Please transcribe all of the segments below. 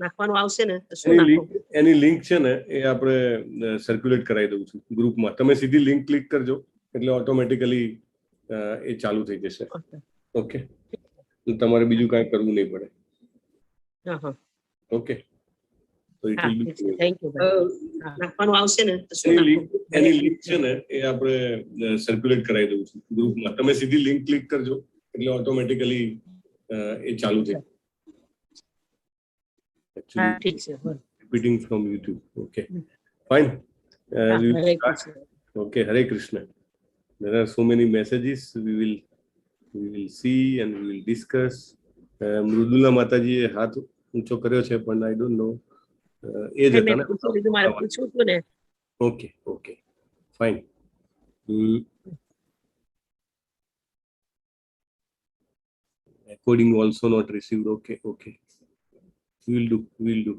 નાખવાનું આવશે ને તો શું નાખો? એની લિંક છે ને એ આપણે સર્ક્યુલેટ કરાવી દઉં છું ગ્રુપમાં. તમે સીધી લિંક ક્લિક કરજો એટલે ઓટોમેટિકલી એ ચાલુ થઈ જશે. ઓકે, તમારે બીજું કાંઈ કરવું નહીં પડે. ઓકે, તો it will be. Thank you. નાખવાનું આવશે ને તો શું નાખો? એની લિંક છે ને એ આપણે સર્ક્યુલેટ કરાવી દઉં છું ગ્રુપમાં. તમે સીધી લિંક ક્લિક કરજો એટલે ઓટોમેટિકલી એ ચાલુ થઈ જશે. Repeating from YouTube. Okay, fine. Okay, Hare Krishna. There are so many messages. We will see and we will discuss. Mridula માતાજીએ હાથ ઊંચો કર્યો છે પણ I don't know. એ જ હતા ને? મારે પૂછવું હતું ને. Okay, okay, fine. Recording also not received. Okay, okay. We'll do.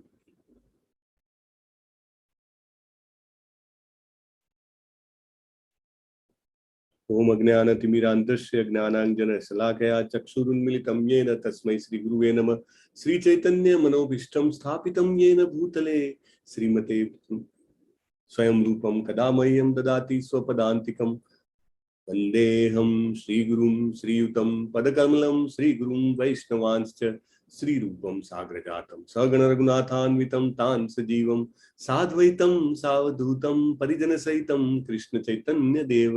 ओम अज्ञानतिमिरान्धस्य ज्ञानाञ्जन शलाकया चक्षुरुन्मिलितं येन तस्मै श्रीगुरुवे नमः. श्रीचैतन्य मनोभीष्टं स्थापितं येन भूतले श्रीमते स्वयं रूपं कदा मह्यं ददाति स्वपदान्तिकं. वन्देऽहं श्रीगुरुं श्रीयुतं पदकमलं श्रीगुरुं वैष्णवांश्च श्रीरूपं साग्रजातं सगण रघुनाथान्वितं तान् सजीवं साद्वैतं सावधूतं परिजनसहितं कृष्ण चैतन्य देव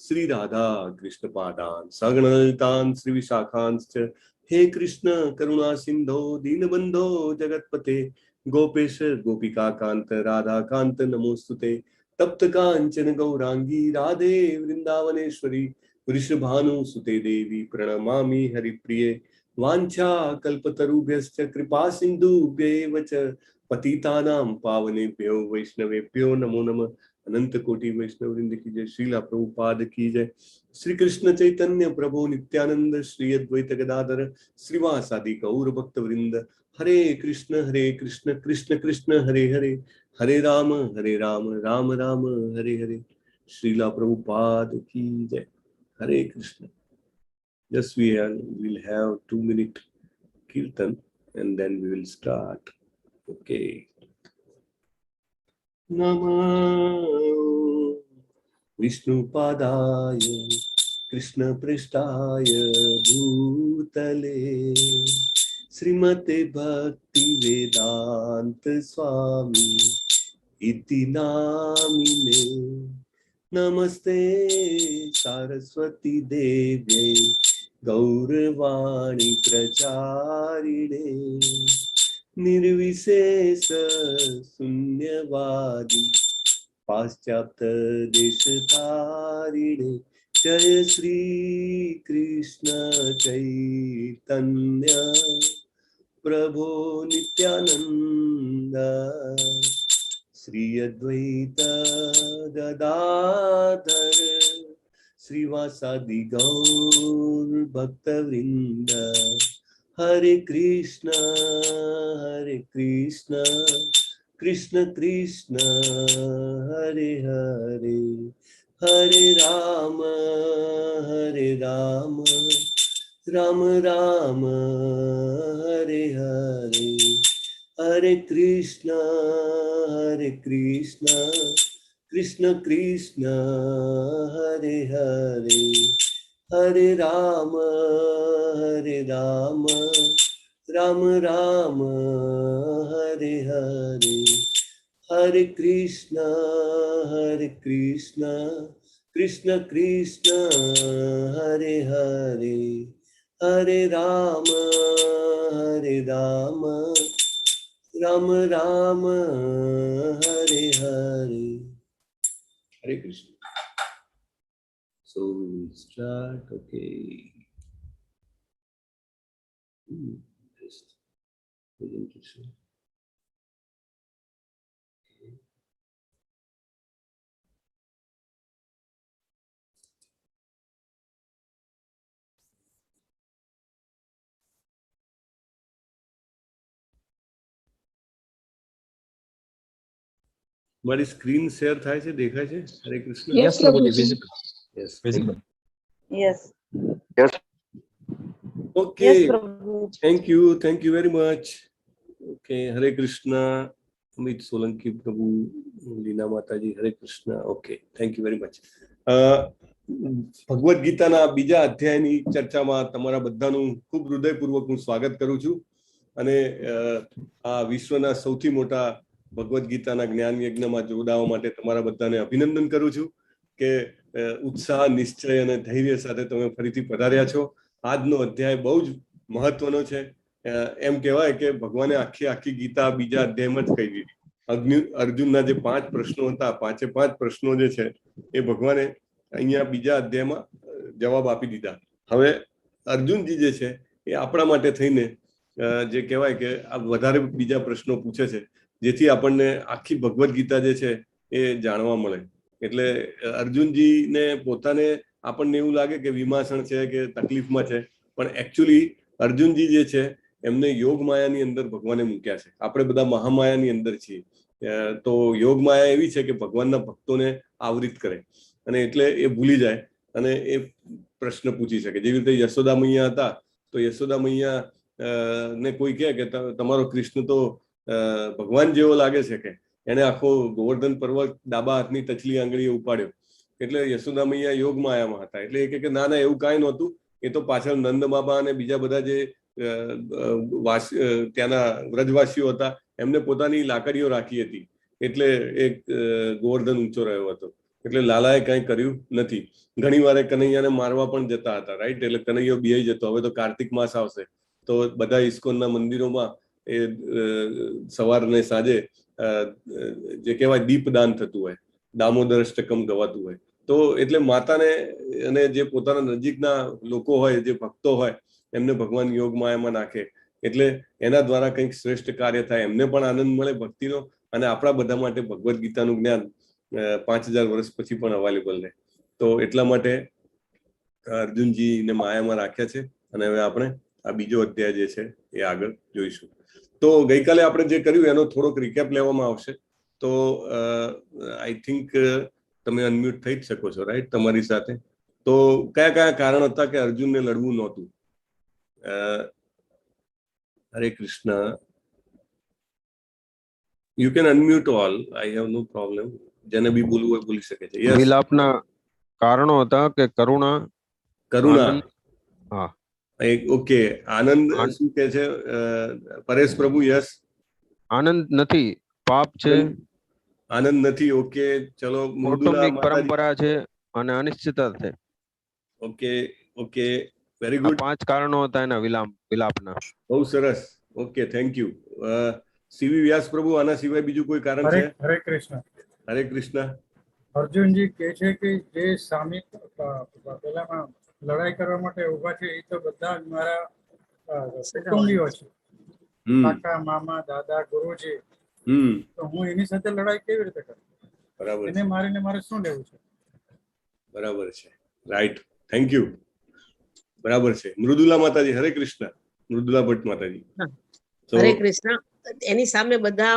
श्री राधा कृष्ण पादान् सगण ललितान् श्री विशाखांश्च. हे कृष्ण करुणा सिंधो दीनबंधो जगतपते गोपेश गोपिका कांत राधा कांत नमोस्तुते. तप्त कांचन गौरांगी राधे वृंदावनेश्वरी वृषभानुसुते देवी प्रणमामि हरिप्रिये. वांछा कल्पतरुभ्यश्च कृपा सिंधुभ्यैव च पतितानां पावनेभ्यो वैष्णवेभ्यो नमो नमः. अनंत कोटि वैष्णव वृंद की जय. श्रीला प्रभुपाद की जय. श्री कृष्ण चैतन्य प्रभु नित्यानंद श्री अद्वैत गदाधर श्रीवासादि गौर भक्त वृंद. हरे कृष्ण कृष्ण कृष्ण हरे हरे, हरे राम राम राम हरे हरे. श्रीला प्रभुपाद की जय. हरे Krishna. Just we'll have 2-minute kirtan and then we will start. Okay. Namah Vishnupadaya Krishna Prishtaya Bhutale Srimate Bhakti Vedanta Swami Iti Namine. Namaste Saraswati Devye Gaurvani Pracharine Nirvisesa Sunyavadi Paschapta Deshatarine. Jaya Shri Krishna Chaitanya Prabhu Nityananda Shri Advaita Gadadhar Srivasadi Gaur Bhakta Vrinda. Hare Krishna Krishna Krishna Hare Hare, Hare Rama Rama Rama Hare Hare. Hare Krishna Krishna Krishna Hare Hare, Hare Rama Rama Rama Hare Hare. Hare Krishna Krishna Krishna Hare Hare, Hare Rama Rama Rama Hare Hare. Hare Krishna. So we'll start. Okay. Just presentation. મારી screen share થાય છે, દેખાય છે? હરે Krishna. Yes, Prabhuji, visible. Yes, visible. Yes. Okay. Yes, Prabhu. Thank you very much. Okay, Hare Krishna Amit Solanki Prabhu, Leena Mataji, Hare Krishna. Okay, thank you very much. Bhagavad ગીતાના બીજા અધ્યાયની ચર્ચામાં તમારા બધાનું ખૂબ હૃદયપૂર્વક હું સ્વાગત કરું છું. અને આ વિશ્વના સૌથી મોટા ભગવદ્ ગીતાના જ્ઞાન યજ્ઞમાં જોડાવા માટે તમારા બધાને અભિનંદન કરું છું કે ઉત્સાહ, નિશ્ચય અને ધૈર્ય સાથે તમે ફરીથી પધાર્યા છો. આજનો અધ્યાય બહુ જ મહત્વનો છે. એમ કહેવાય કે ભગવાને આખી ગીતા બીજા અધ્યાયમાં જ કહી દીધી. અર્જુનના જે 5 પ્રશ્નો હતા, 5 પ્રશ્નો જે છે એ ભગવાને અહીંયા બીજા અધ્યાયમાં જવાબ આપી દીધા. હવે અર્જુનજી જે છે એ આપણા માટે થઈને જે કહેવાય કે આ વધારે બીજા પ્રશ્નો પૂછે છે, જેથી આપણને આખી ભગવદ્ ગીતા જે છે એ જાણવા મળે. એટલે અર્જુનજીને પોતાને આપણને એવું લાગે કે વિમાસણ છે કે તકલીફમાં છે, પણ એકચ્યુઅલી અર્જુનજી જે છે એમને યોગ માયાની અંદર ભગવાને મૂક્યા છે. આપણે બધા મહામાયાની અંદર છીએ. તો યોગ માયા એવી છે કે ભગવાનના ભક્તોને આવરિત કરે, અને એટલે એ ભૂલી જાય અને એ પ્રશ્ન પૂછી શકે. જેવી રીતે યશોદા મૈયા હતા, તો યશોદા મૈયા ને કોઈ કહે કે તમારો કૃષ્ણ તો ભગવાન જેવો લાગે છે, કે એને આખો ગોવર્ધન પર્વત ડાબા હાથની ટચલી આંગળીએ ઉપાડ્યો. એટલે યશોદા મૈયા યોગ માયામાં હતા. એટલે એ કે ના ના, એવું કાંઈ નહોતું. એ તો પાછળ નંદ બાબા અને બીજા બધા જે ત્યાંના વ્રજવાસીઓ હતા એમને પોતાની લાકડીઓ રાખી હતી, એટલે એક ગોવર્ધન ઊંચો રહ્યો હતો. એટલે લાલાએ કંઈ કર્યું નથી. ઘણી વાર કનૈયાને મારવા પણ જતા હતા, રાઈટ? એટલે કનૈયો બિહાઈ જતો. હવે તો કાર્તિક માસ આવશે તો બધા ઇસ્કોનના મંદિરોમાં એ સવાર ને સાંજે જે કહેવાય દીપદાન થતું હોય, દામોદર અષ્ટકમ ગવાતું હોય. તો એટલે માતાને અને જે પોતાના નજીકના લોકો હોય, જે ભક્તો હોય, એમને ભગવાન યોગ માયામાં નાખે. એટલે એના દ્વારા કંઈક શ્રેષ્ઠ કાર્ય થાય, એમને પણ આનંદ મળે ભક્તિનો, અને આપણા બધા માટે ભગવદ્ ગીતાનું જ્ઞાન 5000 વર્ષ પછી પણ અવેલેબલ રહે. તો એટલા માટે અર્જુનજીને માયામાં રાખ્યા છે. અને હવે આપણે આ બીજો અધ્યાય જે છે એ આગળ જોઈશું. તો ગઈકાલે આપણે જે કર્યું એનો થોડોક રિકેપ લેવામાં આવશે. તો આઈ થિંક તમે અનમ્યુટ થઈ જ શકો છો, રાઈટ? તમારી સાથે તો કયા કયા કારણ હતા કે અર્જુનને લડવું નહોતું? હરે Krishna. You can unmute all, I have no problem. જેને બી બોલવું હોય બોલી શકે છે. યસ, વિલાપના કારણો હતા કે કરુણા. હા, ઓકે. આનંદ શું કે છે પરેશ પ્રભુ? યસ, આનંદ નથી, પાપ છે. આનંદ નથી. ઓકે, ચલો. કૌટુંબિક પરંપરા છે અને અનિશ્ચિતતા છે. Okay, okay, very good. 5 કારણો હતા એના વિલાપના. બહુ સરસ. Okay, thank you. CV Vyas Prabhu, આના સિવાય બીજું કોઈ કારણ છે? હરે કૃષ્ણ. હરે કૃષ્ણ. અર્જુનજી કહે છે કે જે સામે પેલામાં લડાઈ કરવા માટે ઉભા છે એ તો બધા જ મારા કુટુંબીઓ છે, કાકા, મામા, દાદા, ગુરુજી. તો હું એની સાથે લડાઈ કેવી રીતે કરું? બરાબર. એને મારીને મારે શું લેવું છે? બરાબર છે, રાઈટ. Thank you. બરાબર છે. મૃદુલા માતાજી, હરે કૃષ્ણ. મૃદુલા ભટ્ટ માતાજી, હરે કૃષ્ણ. એની સામે બધા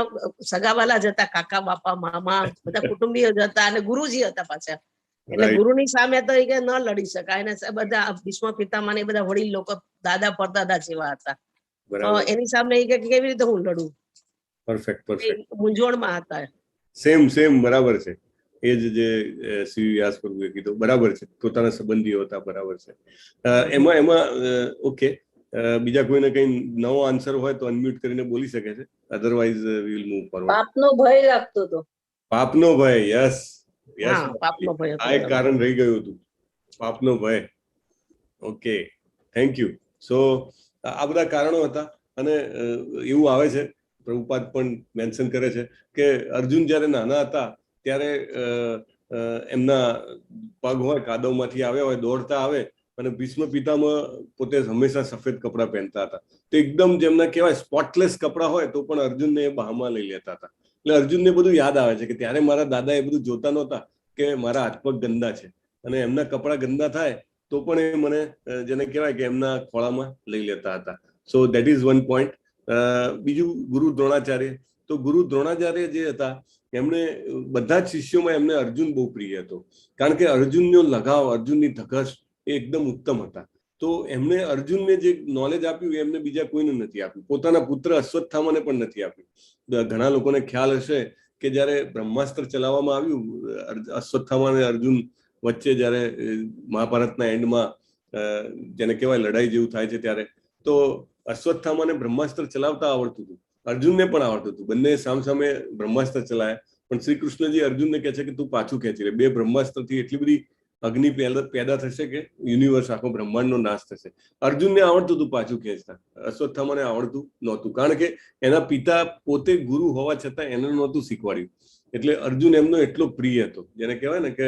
સગાવાલા જ હતા, કાકા, બાપા, મામા, બધા કુટુંબીઓ જ હતા, અને ગુરુજી હતા પાછા. એટલે ગુરુની સામે તો એ ન લડી શકાય. એને બધા ભીષ્મ પિતામહ ને બધા વડીલ લોકો, દાદા પરદાદા જેવા હતા. તો એની સામે એ કે કેવી રીતે હું લડું? Perfect, perfect. મૂંઝવણમાં હતા. સેમ બરાબર છે. એ જ જે સીવી વ્યાસ પ્રભુએ કીધું બરાબર છે. પોતાના સંબંધીઓ હતા, બરાબર છે. એમાં ઓકે, બીજા કોઈને કઈ નવો આન્સર હોય તો અનમ્યુટ કરીને બોલી શકે છે. Otherwise we will move forward. પાપનો ભય લાગતો હતો. પાપનો ભય. Yes, yes. પાપનો ભય આ એક કારણ રહી ગયું હતું, પાપનો ભય. Okay, thank you. સો આ બધા કારણો હતા. અને એવું આવે છે, પ્રભુપાદ પણ મેન્શન કરે છે કે અર્જુન જ્યારે નાના હતા ત્યારે એમના પગ હોય કાદવમાંથી આવ્યા હોય, દોડતા આવે, અને ભીષ્મ પિતામહ પોતે હંમેશા સફેદ કપડાં પહેરતા હતા. તો એકદમ જેમના કહેવાય સ્પોટલેસ કપડાં હોય તો પણ અર્જુનને એ બહામાં લઈ લેતા હતા. એટલે અર્જુનને બધું યાદ આવે છે કે ત્યારે મારા દાદા એ બધું જોતા નહોતા કે મારા હાથ પગ ગંદા છે, અને એમના કપડાં ગંદા થાય તો પણ એ મને જેને કહેવાય કે એમના ખોળામાં લઈ લેતા હતા. So that is one point. બીજું, ગુરુ દ્રોણાચાર્ય. તો ગુરુ દ્રોણાચાર્ય જે હતા એમણે બધા જ શિષ્યોમાં એમને અર્જુન બહુ પ્રિય હતો, કારણ કે અર્જુનનો લગાવ, અર્જુનની ધગશ એ એકદમ ઉત્તમ હતા. તો એમને અર્જુનને જે નોલેજ આપ્યું એ એમને બીજા કોઈને નથી આપ્યું, પોતાના પુત્ર અશ્વત્થામાને પણ નથી આપ્યું. ઘણા લોકોને ખ્યાલ હશે કે જયારે બ્રહ્માસ્ત્ર ચલાવવામાં આવ્યું અશ્વત્થામા અને અર્જુન વચ્ચે, જયારે મહાભારતના એન્ડમાં જેને કહેવાય લડાઈ જેવું થાય છે, ત્યારે તો અશ્વત્થામાને બ્રહ્માસ્ત્ર ચલાવતા આવડતું હતું, અર્જુનને પણ આવડતું હતું. બંને સામસામે બ્રહ્માસ્ત્ર ચલાયા, પણ શ્રી કૃષ્ણજી અર્જુનને કહે છે કે તું પાછું ખેંચી લે. 2 બ્રહ્માસ્ત્રથી એટલી બધી અગ્નિ પેદા થશે કે યુનિવર્સ આખો બ્રહ્માંડનો નાશ થશે. અર્જુનને આવડતું હતું પાછું ખેંચતા, અશ્વત્થામાને આવડતું નહોતું, કારણ કે એના પિતા પોતે ગુરુ હોવા છતાં એને નહોતું શીખવાડ્યું. એટલે અર્જુન એમનો એટલો પ્રિય હતો, જેને કહેવાય ને કે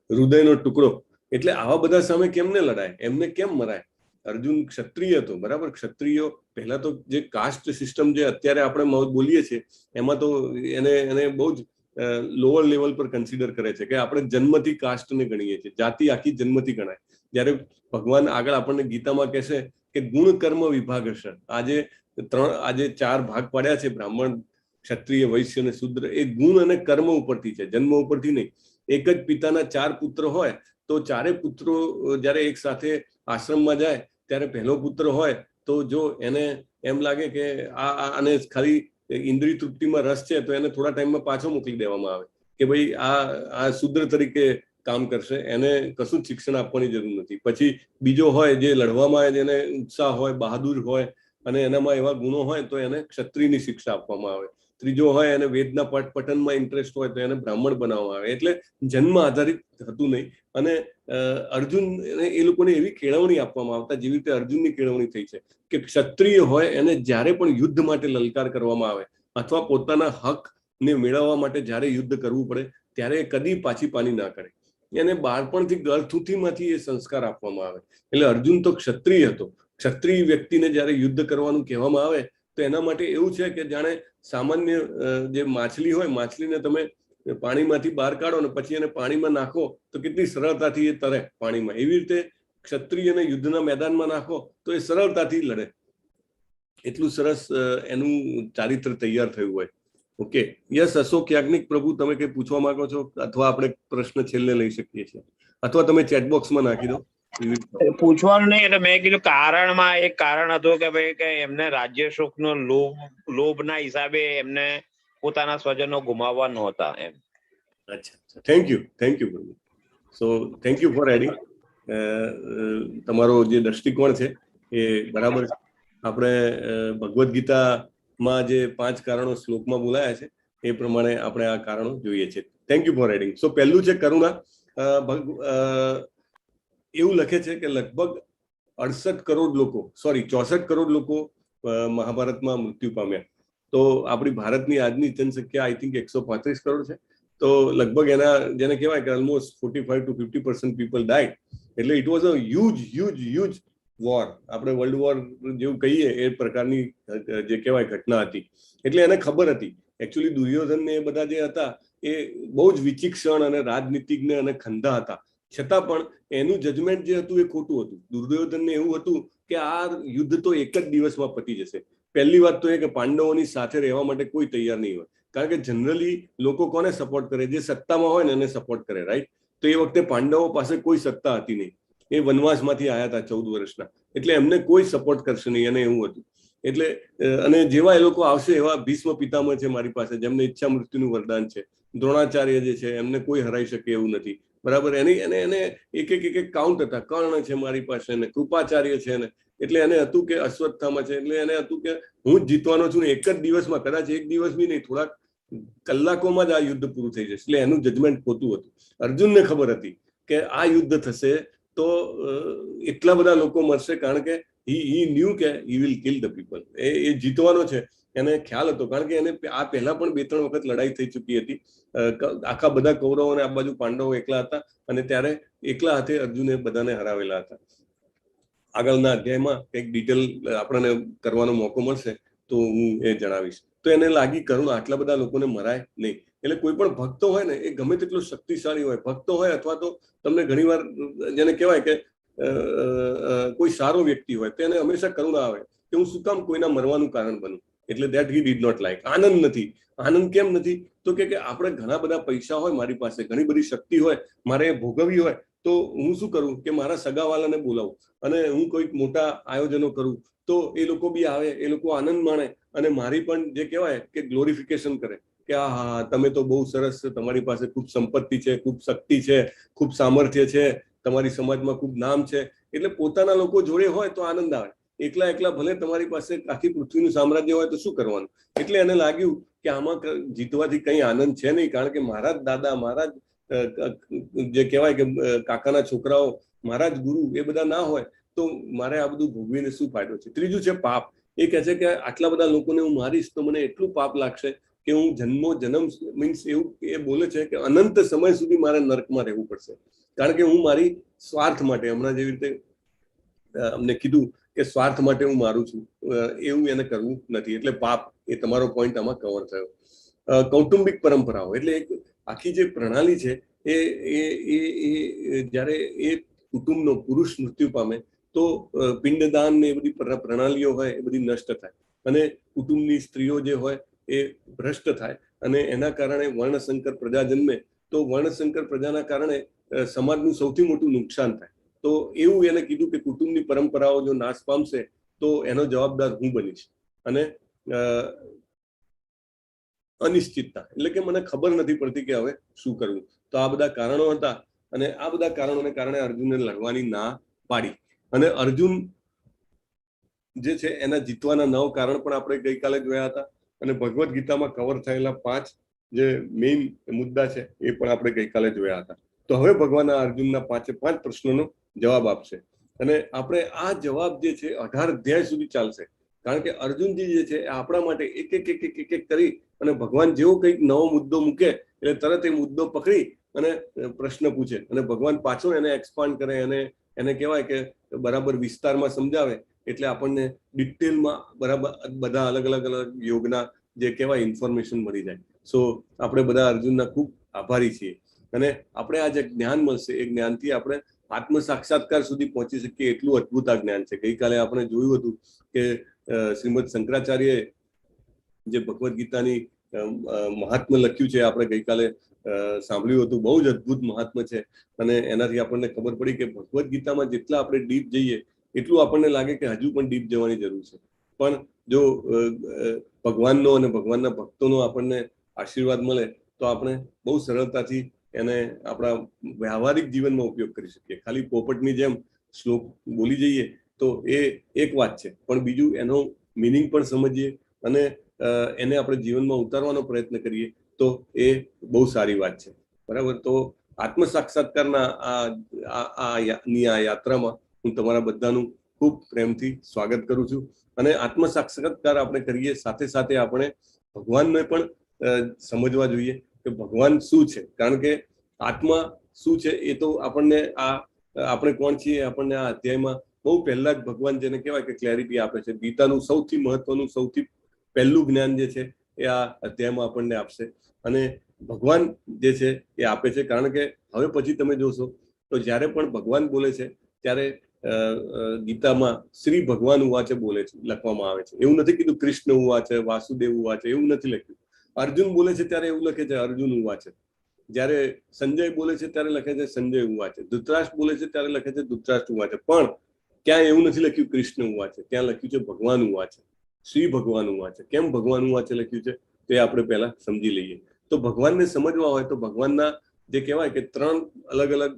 હૃદયનો ટુકડો. એટલે આવા બધા સામે કેમને લડાય, એમને કેમ મરાય? અર્જુન ક્ષત્રિય હતો, બરાબર. ક્ષત્રિયો પહેલા તો જે કાસ્ટ સિસ્ટમ જે અત્યારે આપણે બોલીએ છીએ એમાં તો એને બહુ જ લોઅર લેવલ પર કન્સિડર કરે છે કે આપણે જન્મથી કાસ્ટને ગણીએ છીએ, જાતિ આખી જન્મથી ગણાય. જ્યારે ભગવાન આગળ આપણને ગીતામાં કહેશે કે ગુણ કર્મ વિભાગ હશે. આજે 4 ભાગ પાડ્યા છે, બ્રાહ્મણ, ક્ષત્રિય, વૈશ્ય અને શૂદ્ર. એ ગુણ અને કર્મ ઉપરથી છે, જન્મ ઉપરથી નહીં. એક જ પિતાના 4 પુત્ર હોય તો 4 પુત્રો જ્યારે એક સાથે આશ્રમમાં જાય ત્યારે પહેલો પુત્ર હોય તો જો એને એમ લાગે કે આને ખાલી ઇન્દ્રિય તૃપ્તિમાં રસ છે તો એને થોડા ટાઈમમાં પાછો મોકલી દેવામાં આવે કે ભાઈ આ શૂદ્ર તરીકે કામ કરશે, એને કશું જ શિક્ષણ આપવાની જરૂર નથી. પછી બીજો હોય જે લડવામાં આવે, જેને ઉત્સાહ હોય, બહાદુર હોય અને એનામાં એવા ગુણો હોય તો એને ક્ષત્રિયની શિક્ષા આપવામાં આવે. ત્રીજો હોય એને વેદના પઠનમાં ઇન્ટરેસ્ટ હોય તો એને બ્રાહ્મણ બનાવવામાં આવે. એટલે જન્મ આધારિત હતું નહીં. અને અર્જુન એ લોકોને એવી કેળવણી આપવામાં આવતા જેવી રીતે અર્જુનની કેળવણી થઈ છે કે ક્ષત્રિય હોય એને જ્યારે પણ યુદ્ધ માટે લલકાર કરવામાં આવે અથવા પોતાના હકને મેળવવા માટે જ્યારે યુદ્ધ કરવું પડે ત્યારે કદી પાછી પાની ના કરે. એને બાળપણથી ગળથૂથીમાંથી એ સંસ્કાર આપવામાં આવે. એટલે અર્જુન તો ક્ષત્રિય હતો. ક્ષત્રિય વ્યક્તિને જ્યારે યુદ્ધ કરવાનું કહેવામાં આવે તો એના માટે એવું છે કે જાણે સામાન્ય જે માછલી હોય, માછલીને તમે પાણીમાંથી બહાર કાઢો ને પછી એને પાણીમાં નાખો તો કેટલી સરળતાથી એ તરે પાણીમાં, એવી રીતે ક્ષત્રિયને યુદ્ધના મેદાનમાં નાખો તો એ સરળતાથી લડે. એટલું સરસ એનું ચારિત્ર તૈયાર થયું હોય. ઓકે, યસ અશોક યાજ્ઞિક પ્રભુ, તમે કઈ પૂછવા માંગો છો અથવા આપણે પ્રશ્ન છેલ્લે લઈ શકીએ છીએ અથવા તમે ચેટ બોક્સમાં નાખી દો. પૂછવાનું નહીં, એટલે મેં કીધું કારણમાં એક કારણ હતું કે ભાઈ કે એમને રાજ્ય સુખનો લોભના હિસાબે એમને પોતાના સ્વજનો ગુમાવવા નહોતા એમ. અચ્છા, થેન્ક યુ પ્રભુ. So thank you for adding. તમારો જે દ્રષ્ટિકોણ છે એ બરાબર છે. આપણે ભગવદ્ ગીતામાં જે 5 કારણો શ્લોકમાં બોલાયા છે એ પ્રમાણે આપણે આ કારણો જોઈએ છીએ. Thank you for adding. So પહેલું છે કરુણા. એવું લખે છે કે લગભગ 64 કરોડ લોકો મહાભારતમાં મૃત્યુ પામ્યા. તો આપણી ભારતની આજની જનસંખ્યા આઈ થિંક 135 કરોડ છે. તો લગભગ એના જેને કહેવાય કે ઓલમોસ્ટ 45 to 50% પીપલ ડાઈડ. એટલે it was a huge war. આપણે વર્લ્ડ વોર જેવું કહીએ એ પ્રકારની જે કહેવાય ઘટના હતી. એટલે એને ખબર હતી. એકચ્યુઅલી દુર્યોધન ને એ બધા જે હતા એ બહુ જ વિચિક્ષણ અને રાજનીતિજ્ઞ અને ખંધા હતા. છતાં પણ એનું જજમેન્ટ જે હતું એ ખોટું હતું. દુર્યોધનને એવું હતું કે આ યુદ્ધ તો એક જ દિવસમાં પતી જશે. પહેલી વાત તો એ કે પાંડવોની સાથે રહેવા માટે કોઈ તૈયાર નહીં હોય, કારણ કે જનરલી લોકો કોને સપોર્ટ કરે? જે સત્તામાં હોય ને એને સપોર્ટ કરે, રાઈટ? તો એ વખતે પાંડવો પાસે કોઈ સત્તા હતી નહીં. એ વનવાસમાંથી આવ્યા હતા 14 વર્ષના, એટલે એમને કોઈ સપોર્ટ કરશે નહીં, એને એવું હતું. એટલે અને જેવા એ લોકો આવશે એવા ભીષ્મ પિતામહ છે મારી પાસે, જેમને ઈચ્છા મૃત્યુનું વરદાન છે. દ્રોણાચાર્ય જે છે એમને કોઈ હરાઈ શકે એવું નથી, બરાબર? એને એક કાઉન્ટ હતા. કર્ણ છે મારી પાસે, ને કૃપાચાર્ય છે ને. એટલે એને હતું કે અશ્વત્થામા છે, એટલે એને હતું કે હું જ જીતવાનો છું ને એક જ દિવસમાં, કદાચ એક દિવસ બી નહીં, થોડાક કલાકોમાં જ આ યુદ્ધ પૂરું થઈ જશે. એટલે એનું જજમેન્ટ ખોટું હતું. અર્જુનને ખબર હતી કે આ યુદ્ધ થશે તો એટલા બધા લોકો મરશે, કારણ કે he knew કે he will kill the people. એ જીતવાનો છે એને ખ્યાલ હતો, કારણ કે એને આ પહેલા પણ 2-3 વખત લડાઈ થઈ ચૂકી હતી. આખા બધા કૌરવો અને આ બાજુ પાંડવો એકલા હતા, અને ત્યારે એકલા હાથે અર્જુને બધાને હરાવેલા હતા. આગળના અધ્યાયમાં કંઈક ડિટેલ આપણને કરવાનો મોકો મળશે તો હું એ જણાવીશ. તો એને લાગી કરુણા, આટલા બધા લોકોને મરાય નહીં. એટલે કોઈ પણ ભક્તો હોય ને એ ગમે તેટલો શક્તિશાળી હોય, ભક્તો હોય અથવા તો તમને ઘણીવાર જેને કહેવાય કે કોઈ સારો વ્યક્તિ હોય તો એને હંમેશા કરુણા આવે કે હું શું કામ કોઈના મરવાનું કારણ બનું. એટલે that he did not like. આનંદ નથી. આનંદ કેમ નથી? તો કે આપણે ઘણા બધા પૈસા હોય મારી પાસે, ઘણી બધી શક્તિ હોય, મારે એ ભોગવવી હોય તો હું શું કરું કે મારા સગાવાલાને બોલાવું અને હું કોઈક મોટા આયોજનો કરું તો એ લોકો બી આવે, એ લોકો આનંદ માણે અને મારી પણ જે કહેવાય કે ગ્લોરિફિકેશન કરે કે હા તમે તો બહુ સરસ, તમારી પાસે ખૂબ સંપત્તિ છે, ખૂબ શક્તિ છે, ખૂબ સામર્થ્ય છે, તમારી સમાજમાં ખૂબ નામ છે. એટલે પોતાના લોકો જોડે હોય તો આનંદ આવે. એકલા એકલા ભલે તમારી પાસે આખી પૃથ્વીનું સામ્રાજ્ય હોય તો શું કરવાનું. એટલે એને લાગ્યું કે આમાં જીતવાથી કંઈ આનંદ છે નહીં, કારણ કે મારા જ દાદા, મારા જ જે કહેવાય કે કાકાના છોકરાઓ, મારા જ ગુરુ એ બધા ના હોય તો મારે આ બધું ભોગવીને શું ફાયદો છે. ત્રીજું છે પાપ. એ કહે છે કે આટલા બધા લોકોને હું મારીશ તો મને એટલું પાપ લાગશે કે હું જન્મ મીન્સ એવું એ બોલે છે કે અનંત સમય સુધી મારે નરકમાં રહેવું પડશે, કારણ કે હું મારી સ્વાર્થ માટે, હમણાં જેવી રીતે અમને કીધું કે સ્વાર્થ માટે હું મારું છું, એવું એને કરવું નથી. એટલે પાપ, એ તમારો પોઈન્ટ આમાં કવર થયો. કૌટુંબિક પરંપરાઓ એટલે એક આખી જે પ્રણાલી છે એ જ્યારે એ કુટુંબનો પુરુષ મૃત્યુ પામે તો પિંડદાન ને એ બધી પ્રણાલીઓ હોય એ બધી નષ્ટ થાય અને કુટુંબની સ્ત્રીઓ જે હોય એ ભ્રષ્ટ થાય અને એના કારણે વર્ણસંકર પ્રજા જન્મે તો વર્ણસંકર પ્રજાના કારણે સમાજનું સૌથી મોટું નુકસાન થાય. તો એવું એને કીધું કે કુટુંબની પરંપરાઓ જો નાશ પામશે તો એનો જવાબદાર હું બનીશ. અને અનિશ્ચિતતા એટલે કે મને ખબર નથી પડતી કે હવે શું કરવું. તો આ બધા કારણો હતા અને આ બધા કારણોને કારણે અર્જુનને લડવાની ના પાડી. અને અર્જુન જે છે એના જીતવાના 9 કારણ પણ આપણે ગઈકાલે જોયા હતા અને ભગવદ્ ગીતામાં કવર થયેલા 5 જે મેઇન મુદ્દા છે એ પણ આપણે ગઈકાલે જોયા હતા. તો હવે ભગવાન અર્જુનના 5 પ્રશ્નોનો જવાબ આપશે અને આપણે આ જવાબ જે છે 18 અધ્યાય સુધી ચાલશે, કારણ કે અર્જુનજી જે છે આપણા માટે એક એક કરી અને ભગવાન જેવો કંઈક નવો મુદ્દો મૂકે એટલે તરત એ મુદ્દો પકડી અને પ્રશ્ન પૂછે અને ભગવાન પાછો એને એક્સપાન્ડ કરે અને એને કહેવાય કે બરાબર વિસ્તારમાં સમજાવે એટલે આપણને ડિટેલમાં બરાબર બધા અલગ અલગ યોગના જે કહેવાય ઇન્ફોર્મેશન મળી જાય. સો આપણે બધા અર્જુનના ખૂબ આભારી છીએ અને આપણે આ જે જ્ઞાન મળશે એ જ્ઞાનથી આપણે આત્મ સાક્ષાત્કાર સુધી પહોંચી શકીએ એટલું અદ્ભુત આ જ્ઞાન છે. ગઈકાલે આપણે જોયું હતું કે શ્રીમદ શંકરાચાર્યએ જે ભગવદ્ ગીતાની મહાત્મ્ય લખ્યું છે આપણે ગઈકાલે સાંભળ્યું હતું. બહુ જ અદ્ભુત મહાત્મ્ય છે અને એનાથી આપણને ખબર પડી કે ભગવદ્ ગીતામાં જેટલા આપણે ડીપ જઈએ એટલું આપણને લાગે કે હજુ પણ ડીપ જવાની જરૂર છે. પણ જો ભગવાનનો અને ભગવાનના ભક્તોનો આપણને આશીર્વાદ મળે તો આપણે બહુ સરળતાથી એને આપણા વ્યવહારિક જીવનમાં ઉપયોગ કરી શકીએ. ખાલી પોપટની જેમ શ્લોક બોલી જઈએ તો એ એક વાત છે, પણ બીજું એનો મિનિંગ પણ સમજીએ અને એને આપણે જીવનમાં ઉતારવાનો પ્રયત્ન કરીએ તો એ બહુ સારી વાત છે. બરાબર. તો આત્મ સાક્ષાત્કારના આ યાત્રામાં હું તમારા બધાનું ખૂબ પ્રેમથી સ્વાગત કરું છું અને આત્મ સાક્ષાત્કાર આપણે કરીએ સાથે સાથે આપણે ભગવાનને પણ સમજવા જોઈએ કે ભગવાન શું છે, કારણ કે આત્મા શું છે એ તો આપણને આપણે કોણ છીએ આપણને આ અધ્યાયમાં બહુ પહેલા જ ભગવાન જેને કહેવાય કે ક્લેરિટી આપે છે. ગીતાનું સૌથી મહત્વનું સૌથી પહેલું જ્ઞાન જે છે એ આ અધ્યાયમાં આપણને આપશે અને ભગવાન જે છે એ આપે છે. કારણ કે હવે પછી તમે જોશો તો જ્યારે પણ ભગવાન બોલે છે ત્યારે ગીતામાં શ્રી ભગવાન ઉવાચે બોલે છે, લખવામાં આવે છે. એવું નથી કીધું કૃષ્ણ ઉવાચે, વાસુદેવ ઉવાચે, એવું નથી લખ્યું. અર્જુન બોલે છે ત્યારે એવું લખે છે અર્જુન ઉવાચે. જ્યારે સંજય બોલે છે ત્યારે લખે છે સંજય ઉવાચે. ધૃતરાષ્ટ્ર બોલે છે ત્યારે લખે છે ધૃતરાષ્ટ્ર ઉવાચે. પણ ક્યાં એવું નથી લખ્યું કૃષ્ણ ઉવાચે, ત્યાં લખ્યું છે ભગવાન ઉવાચે, શ્રી ભગવાન ઉવાચે. કેમ ભગવાન ઉવાચે લખ્યું છે તે આપણે પહેલા સમજી લઈએ. તો ભગવાનને સમજવા હોય તો ભગવાનના જે કહેવાય કે 3 અલગ અલગ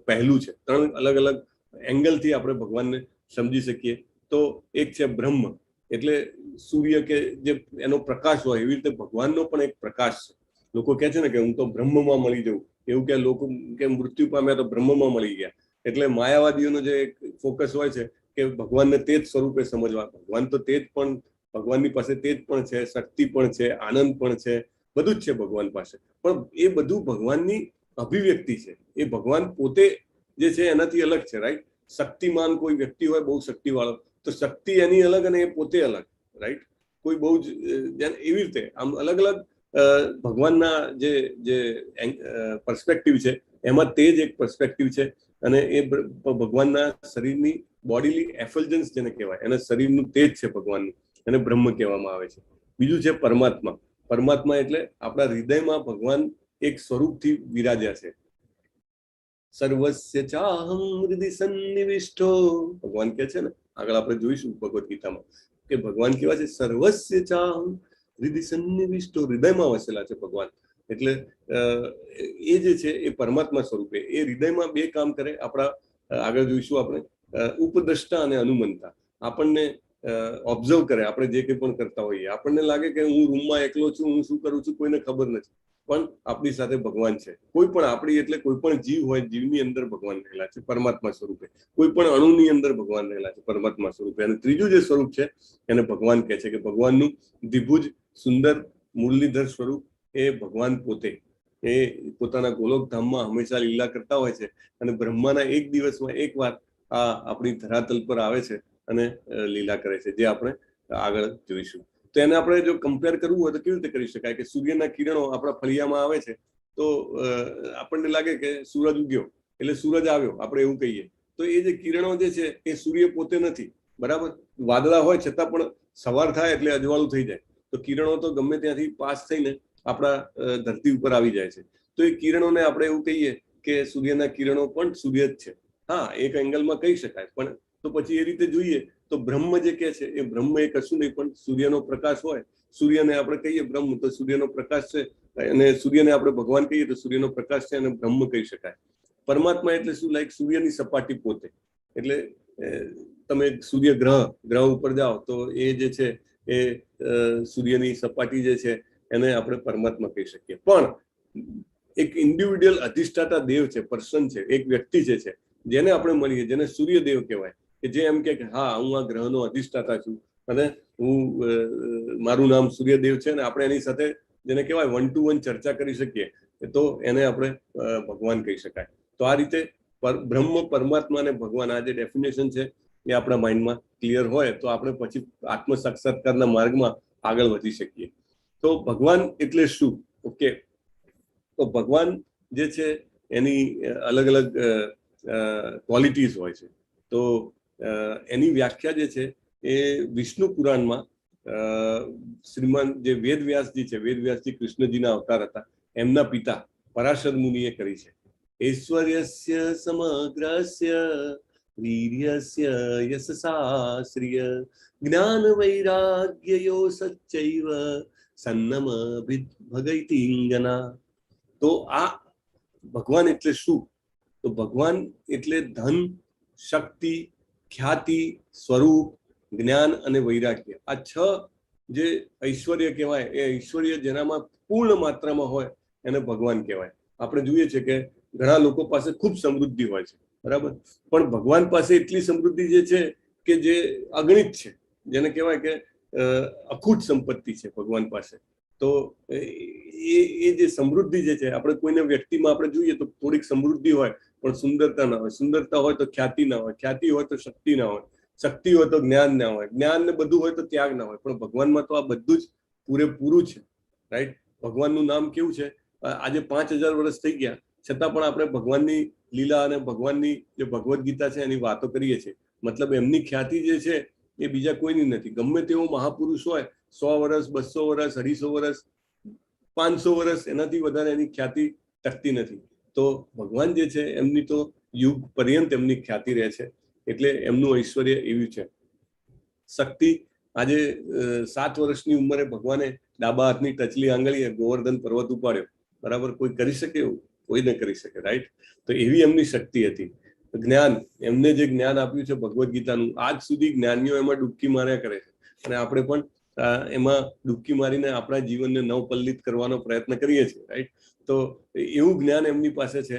પહેલું છે, 3 અલગ અલગ એંગલથી આપણે ભગવાનને સમજી શકીએ. તો એક છે બ્રહ્મ એટલે સૂર્ય કે જે એનો પ્રકાશ હોય એવી રીતે ભગવાનનો પણ એક પ્રકાશ છે. લોકો કહે છે ને કે હું તો બ્રહ્મમાં મળી જાઉં, એવું કે લોકો કે મૃત્યુ પામ્યા તો બ્રહ્મમાં મળી ગયા. એટલે માયાવાદીઓનો જે ફોકસ હોય છે કે ભગવાનને તે જ સ્વરૂપે સમજવા. ભગવાન તો તે જ પણ, ભગવાનની પાસે તે જ પણ છે, શક્તિ પણ છે, આનંદ પણ છે, બધું જ છે ભગવાન પાસે. પણ એ બધું ભગવાનની અભિવ્યક્તિ છે. એ ભગવાન પોતે જે છે એનાથી અલગ છે. રાઈટ. શક્તિમાન કોઈ વ્યક્તિ હોય બહુ શક્તિવાળો તો શક્તિ એની અલગ અને એ પોતે અલગ. રાઈટ. કોઈ બહુ જ એવી રીતે આમ અલગ અલગ ભગવાનના જે પર્સપેક્ટિવ છે એમાં તે જ એક પર્સપેક્ટિવ છે અને એ ભગવાનના શરીરની બોડીલી એફલ્જન્સ જેને કહેવાય એના શરીરનું તેજ છે ભગવાનનું, એને બ્રહ્મ કહેવામાં આવે છે. બીજું છે પરમાત્મા. પરમાત્મા એટલે આપણા હૃદયમાં ભગવાન એક સ્વરૂપથી વિરાજ્યા છે. સર્વસ્ય ચાહમ હૃદિ સન્નિવિષ્ટો. ભગવાન કહે છે ને, આગળ આપણે જોઈશું ભગવદ્ ગીતામાં કે ભગવાન કેવા છે, સર્વસ્ય ચાહમ હૃદિ સન્નિવિષ્ટો, હૃદયમાં વસેલા છે ભગવાન. એટલે એ જે છે એ પરમાત્મા સ્વરૂપે એ હૃદયમાં બે કામ કરે. આપણા આગળ જોઈશું આપણે ઉપદ્રષ્ટા અને અનુમંતા. આપણને ઓબ્ઝર્વ કરે, આપણે જે કંઈ પણ કરતા હોઈએ. આપણને લાગે કે હું રૂમમાં એકલો છું, હું શું કરું છું કોઈને ખબર નથી, પણ આપણી સાથે ભગવાન છે. કોઈ પણ આપણી એટલે કોઈ પણ જીવ હોય, જીવની અંદર ભગવાન રહેલા છે પરમાત્મા સ્વરૂપે. કોઈ પણ અણુની અંદર ભગવાન રહેલા છે પરમાત્મા સ્વરૂપે. અને ત્રીજું જે સ્વરૂપ છે એને ભગવાન કહે છે કે ભગવાનનું દ્વિભુજ સુંદર મુરલીધર સ્વરૂપ એ ભગવાન પોતે એ પોતાના ગોલોકધામમાં હંમેશા લીલા કરતા હોય છે. અને બ્રહ્માના એક દિવસમાં એક વાર આ આપણી ધરાતલ પર આવે છે અને લીલા કરે છે, જે આપણે આગળ જોઈશું. તો એને આપણે જો કમ્પેર કરવું હોય તો કેવી રીતે કરી શકાય કે સૂર્યના કિરણો આપણા ફળિયામાં આવે છે તો આપણને લાગે કે સૂરજ ઉગ્યો એટલે સૂરજ આવ્યો, આપણે એવું કહીએ. તો એ જે કિરણો જે છે એ સૂર્ય પોતે નથી, બરાબર. વાદળા હોય છતાં પણ સવાર થાય એટલે અજવાળું થઈ જાય. તો કિરણો તો ગમે ત્યાંથી પાસ થઈને આપણા ધરતી ઉપર આવી જાય છે. તો એ કિરણોને આપણે એવું કહીએ કે સૂર્યના કિરણો પણ સૂર્ય જ છે. હા, એક એંગલમાં કહી શકાય, પણ તો પછી એ રીતે જોઈએ તો બ્રહ્મ જે કહે છે એ બ્રહ્મ એ કશું નહીં પણ સૂર્યનો પ્રકાશ હોય. સૂર્યને આપણે કહીએ બ્રહ્મ તો સૂર્યનો પ્રકાશ છે, અને સૂર્યને આપણે ભગવાન કહીએ તો સૂર્યનો પ્રકાશ છે અને બ્રહ્મ કહી શકાય. પરમાત્મા એટલે શું? લાઈક સૂર્યની સપાટી પોતે. એટલે તમે સૂર્ય ગ્રહ ઉપર જાઓ તો એ જે છે એ સૂર્યની સપાટી જે છે એને આપણે પરમાત્મા કહી શકીએ. પણ એક ઇન્ડિવિડ્યુઅલ અધિષ્ઠાતા દેવ છે, પર્સન છે, એક વ્યક્તિ જે છે જેને આપણે મળીએ, જેને સૂર્યદેવ કહેવાય, કે જે એમ કે હા હું આ ગ્રહનો અધિષ્ઠાતા છું અને હું મારું નામ સૂર્યદેવ છે, અને આપણે એની સાથે જેને કહેવાય 1 to 1 ચર્ચા કરી શકીએ, તો એને આપણે ભગવાન કહી શકાય. તો આ રીતે બ્રહ્મ, પરમાત્મા અને ભગવાન આ જે ડેફિનેશન છે એ આપણા માઇન્ડમાં ક્લિયર હોય તો આપણે પછી આત્મ સાક્ષાત્કારના માર્ગમાં આગળ વધી શકીએ. તો ભગવાન એટલે શું? ઓકે, તો ભગવાન જે છે એની અલગ અલગ ક્વોલિટીઝ હોય છે. તો એની વ્યાખ્યા જે છે એ વિષ્ણુ પુરાણમાં શ્રીમાન જે વેદવ્યાસજી છે, વેદવ્યાસજી કૃષ્ણજીના અવતાર હતા, એમના પિતા પરાશર મુનિએ કરી છે. ઐશ્વર્યસ્ય સમગ્રસ્ય વીર્યસ્ય યશસાશ્રિય જ્ઞાન વૈરાગ્યયો સચ્ચૈવ સન્નમ ભગૈતિંગના. તો આ ભગવાન એટલે શું? તો ભગવાન એટલે ધન, શક્તિ, ખ્યાતિ, સ્વરૂપ, જ્ઞાન અને વૈરાગ્ય. આ 6 જે ઐશ્વર્ય કહેવાય, એ ઐશ્વર્ય જેનામાં પૂર્ણ માત્રામાં હોય એને ભગવાન કહેવાય. આપણે જોઈએ છે કે ઘણા લોકો પાસે ખૂબ સમૃદ્ધિ હોય છે, બરાબર, પણ ભગવાન પાસે એટલી સમૃદ્ધિ જે છે કે જે અગણિત છે, જેને કહેવાય કે અખૂટ સંપત્તિ છે ભગવાન પાસે. તો એ જે સમૃદ્ધિ જે છે, આપણે કોઈને વ્યક્તિમાં આપણે જોઈએ તો થોડીક સમૃદ્ધિ હોય પણ સુંદરતા ના હોય, સુંદરતા હોય તો ખ્યાતિ ના હોય, ખ્યાતિ હોય તો શક્તિ ના હોય, શક્તિ હોય તો જ્ઞાન ના હોય, જ્ઞાન ને બધું હોય તો ત્યાગ ના હોય. પણ ભગવાનમાં તો આ બધું જ પૂરેપૂરું છે, રાઈટ. ભગવાનનું નામ કેવું છે? આજે 5000 વર્ષ થઈ ગયા છતાં પણ આપણે ભગવાનની લીલા અને ભગવાનની જે ભગવદ્ ગીતા છે એની વાતો કરીએ છીએ. મતલબ એમની ખ્યાતિ જે છે એ બીજા કોઈની નથી. ગમે તેવો મહાપુરુષ હોય, 100 વર્ષ, 200 વર્ષ, 250 વર્ષ, 500 વર્ષ, એનાથી વધારે એની ખ્યાતિ ટકતી નથી. તો ભગવાન જે છે એમની તો યુગ પર્યંત એમની ખ્યાતિ રહે છે. એટલે એમનું ઐશ્વર્ય એવું છે. શક્તિ, આજે 7 વર્ષની ઉંમરે ભગવાને ડાબા હાથની ટચલી આંગળીએ ગોવર્ધન પર્વત ઉપાડ્યો, બરાબર. કોઈ કરી શકે એવું? કોઈ ન કરી શકે, રાઈટ. તો એવી એમની શક્તિ હતી. જ્ઞાન, એમને જે જ્ઞાન આપ્યું છે ભગવદ્ ગીતાનું, આજ સુધી જ્ઞાનીઓ એમાં ડૂબકી માર્યા કરે છે, અને આપણે પણ એમાં ડૂબકી મારીને આપણા જીવનને નવપલ્લિત કરવાનો પ્રયત્ન કરીએ છીએ, રાઈટ. તો એવું જ્ઞાન એમની પાસે છે.